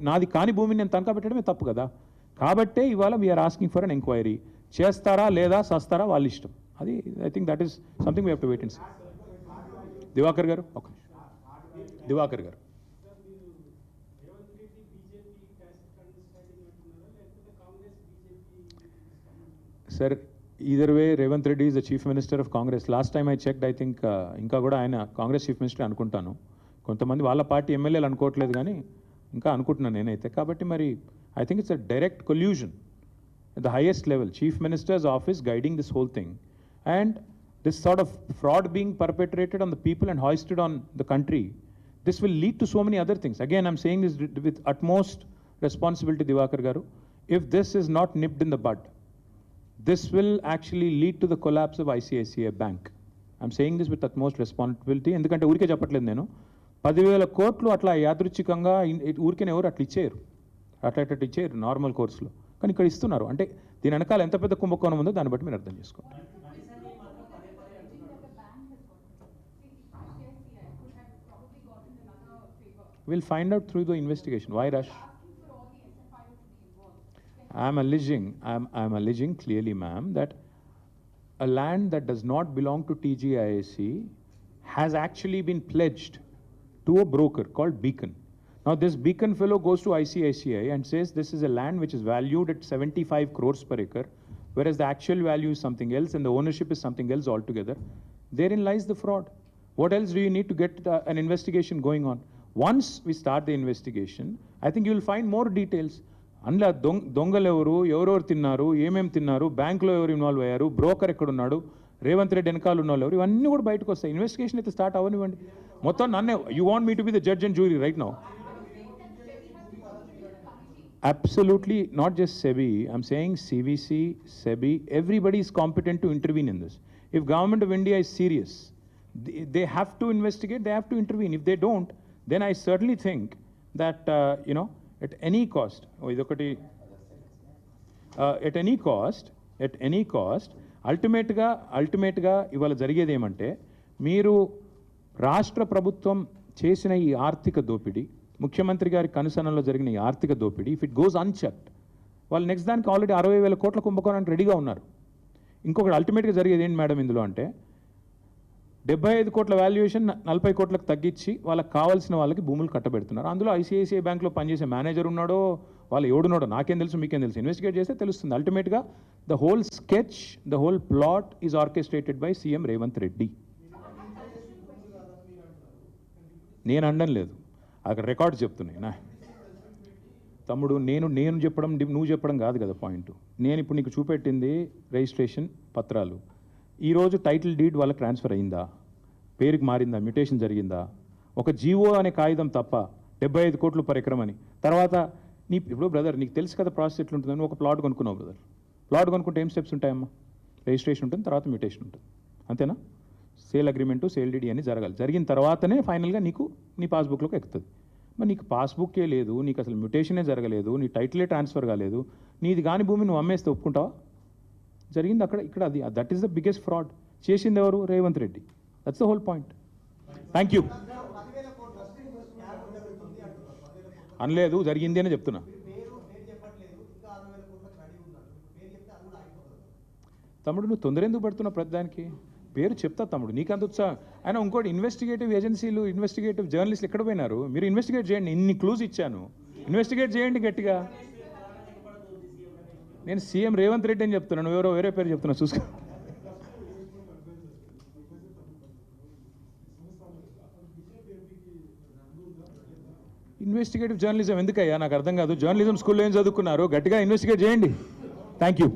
నాది కాని భూమిని నేను తనఖా పెట్టడమే తప్పు కదా. కాబట్టే ఇవాళ we are asking for an enquiry. చేస్తారా లేదా సస్తారా వాళ్ళ ఇష్టం. అది I think that is something we have to wait and see. Diwakar గారు ఒక దివాకర్ గారు sir, either way Revanth Reddy is the chief minister of Congress. Last time I checked, I think ఇంకా కూడా ఆయన కాంగ్రెస్ చీఫ్ మినిస్టర్ అనుకుంటాను. కొంతమంది వాళ్ళ పార్టీ ఎమ్మెల్యేలు అనుకోవట్లేదు కానీ ఇంకా అనుకుంటున్నాను నేనైతే. కాబట్టి మరి I think it's a direct collusion at the highest level, chief minister's office guiding this whole thing, and this sort of fraud being perpetrated on the people and hoisted on the country. This will lead to so many other things. Again, I'm saying this with utmost responsibility, Divakar garu. If this is not nipped in the bud, this will actually lead to the collapse of ICICI Bank. I'm saying this with utmost responsibility. ఎందుకంటే ఊరికే చెప్పట్లేదు నేను. 10,000 కోట్లు అట్లా యాదృచ్ఛికంగా ఊరికే ఎవరు అట్లా ఇచ్చేయరు, అట్లా ఇచ్చేయరు నార్మల్ కోర్సులో. కానీ ఇక్కడ ఇస్తున్నారు అంటే దీని వెనకాల ఎంత పెద్ద కుంభకోణం ఉందో దాన్ని బట్టి మీరు అర్థం చేసుకోండి. We'll find out through the investigation. Why rush? I'm alleging clearly, ma'am, that a land that does not belong to TGIAC has actually been pledged to a broker called Beacon. Now this Beacon fellow goes to ICICI and says this is a land which is valued at 75 crores per acre, whereas the actual value is something else and the ownership is something else altogether. Therein lies the fraud. What else do you need to get an investigation going on? Once we start the investigation, I think you will find more details. అందులో దొంగలు ఎవరెవరు తిన్నారు, ఏమేమి తిన్నారు, బ్యాంకులో ఎవరు involve అయ్యారు, broker ఎక్కడున్నాడు, రేవంత్ రెడ్డి వెనకాల ఉన్న వాళ్ళు ఎవరు, ఇవన్నీ కూడా బయటకు వస్తాయి. ఇన్వెస్టిగేషన్ అయితే స్టార్ట్ అవ్వనివ్వండి. మొత్తం నన్నే you want me to be the judge and jury right now? Absolutely, not just SEBI. I'm saying CVC, SEBI, everybody is competent to intervene in this. If Government of India is serious, they have to investigate, they have to intervene. If they don't, then I certainly think that, at any cost, at any cost, ultimately, ఇవాళ జరిగేది ఏమంటే మీరు రాష్ట్ర ప్రభుత్వం చేసిన ఈ ఆర్థిక దోపిడీ, ముఖ్యమంత్రి గారి కనుసనలో జరిగిన ఈ ఆర్థిక దోపిడీ, ఇఫ్ ఇట్ గోస్ అన్చెక్డ్, వాళ్ళు నెక్స్ట్ దానికి ఆల్రెడీ 60,000 కోట్ల కుంభకోణానికి రెడీగా ఉన్నారు. ఇంకొకటి అల్టిమేట్గా జరిగేది ఏంటి మేడం ఇందులో అంటే 75 కోట్ల వాల్యుయేషన్ 40 కోట్లకు తగ్గించి వాళ్ళకి కావాల్సిన వాళ్ళకి భూములు కట్టబెడుతున్నారు. అందులో ఐసిఐసిఐ బ్యాంక్లో పనిచేసే మేనేజర్ ఉన్నాడో వాళ్ళు ఎవడున్నాడో నాకేం తెలుసు, మీకేం తెలుసు, ఇన్వెస్టిగేట్ చేస్తే తెలుస్తుంది. అల్టిమేట్గా the whole sketch, the whole plot is orchestrated by CM Revanth Reddy. నేను అనడం లేదు, అక్కడ రికార్డ్స్ చెప్తున్నాయి నా తమ్ముడు. నేను చెప్పడం నువ్వు చెప్పడం కాదు కదా పాయింట్. నేను ఇప్పుడు నీకు చూపెట్టింది రిజిస్ట్రేషన్ పత్రాలు. ఈరోజు టైటిల్ డీడ్ వాళ్ళకి ట్రాన్స్ఫర్ అయిందా, పేరుకి మారిందా, మ్యూటేషన్ జరిగిందా, ఒక జీవో అనే కాగితం తప్ప 75 కోట్లు పర్ ఎకరం అని. తర్వాత ఇప్పుడు బ్రదర్ నీకు తెలుసు కదా ప్రాసెస్ ఎట్లుంటుందని. ఒక ప్లాట్ కొనుక్కున్నావు బ్రదర్, ప్లాట్ కొనుక్కుంటే ఏం స్టెప్స్ ఉంటాయమ్మా? రిజిస్ట్రేషన్ ఉంటుంది, తర్వాత మ్యూటేషన్ ఉంటుంది, అంతేనా? సేల్ అగ్రిమెంటు, సేల్ డీడీ అని జరగాలి. జరిగిన తర్వాతనే ఫైనల్గా నీకు నీ పాస్బుక్లోకి ఎక్కుతుంది. మరి నీకు పాస్బుక్కే లేదు, నీకు అసలు మ్యూటేషనే జరగలేదు, నీ టైటిలే ట్రాన్స్ఫర్ కాలేదు, నీది కాని భూమి నువ్వు అమ్మేస్తే ఒప్పుకుంటావా? జరిగింది అక్కడ ఇక్కడ అది. That is the biggest fraud. చేసింది ఎవరు? Revanth Reddy. That's the whole point. Thank you. అనలేదు, జరిగింది అని చెప్తున్నా. తమ్ముడు నువ్వు తొందర ఎందుకు పడుతున్నావు ప్రతిదానికి? పేరు చెప్తా తమ్ముడు, నీకంత ఉత్సాహం. ఆయన ఇంకోటి ఇన్వెస్టిగేటివ్ ఏజెన్సీలు, ఇన్వెస్టిగేటివ్ జర్నలిస్టులు ఎక్కడ పోయినారు? మీరు ఇన్వెస్టిగేట్ చేయండి, ఇన్ని క్లూస్ ఇచ్చాను, ఇన్వెస్టిగేట్ చేయండి గట్టిగా. నేను సీఎం రేవంత్ రెడ్డి అని చెప్తున్నాను, నువ్వెవరో వేరే పేరు చెప్తున్నా చూసుకో. ఇన్వెస్టిగేటివ్ జర్నలిజం ఎందుకయ్యా నాకు అర్థం కాదు. జర్నలిజం స్కూల్లో ఏం చదువుకున్నారు, గట్టిగా ఇన్వెస్టిగేట్ చేయండి. Thank you.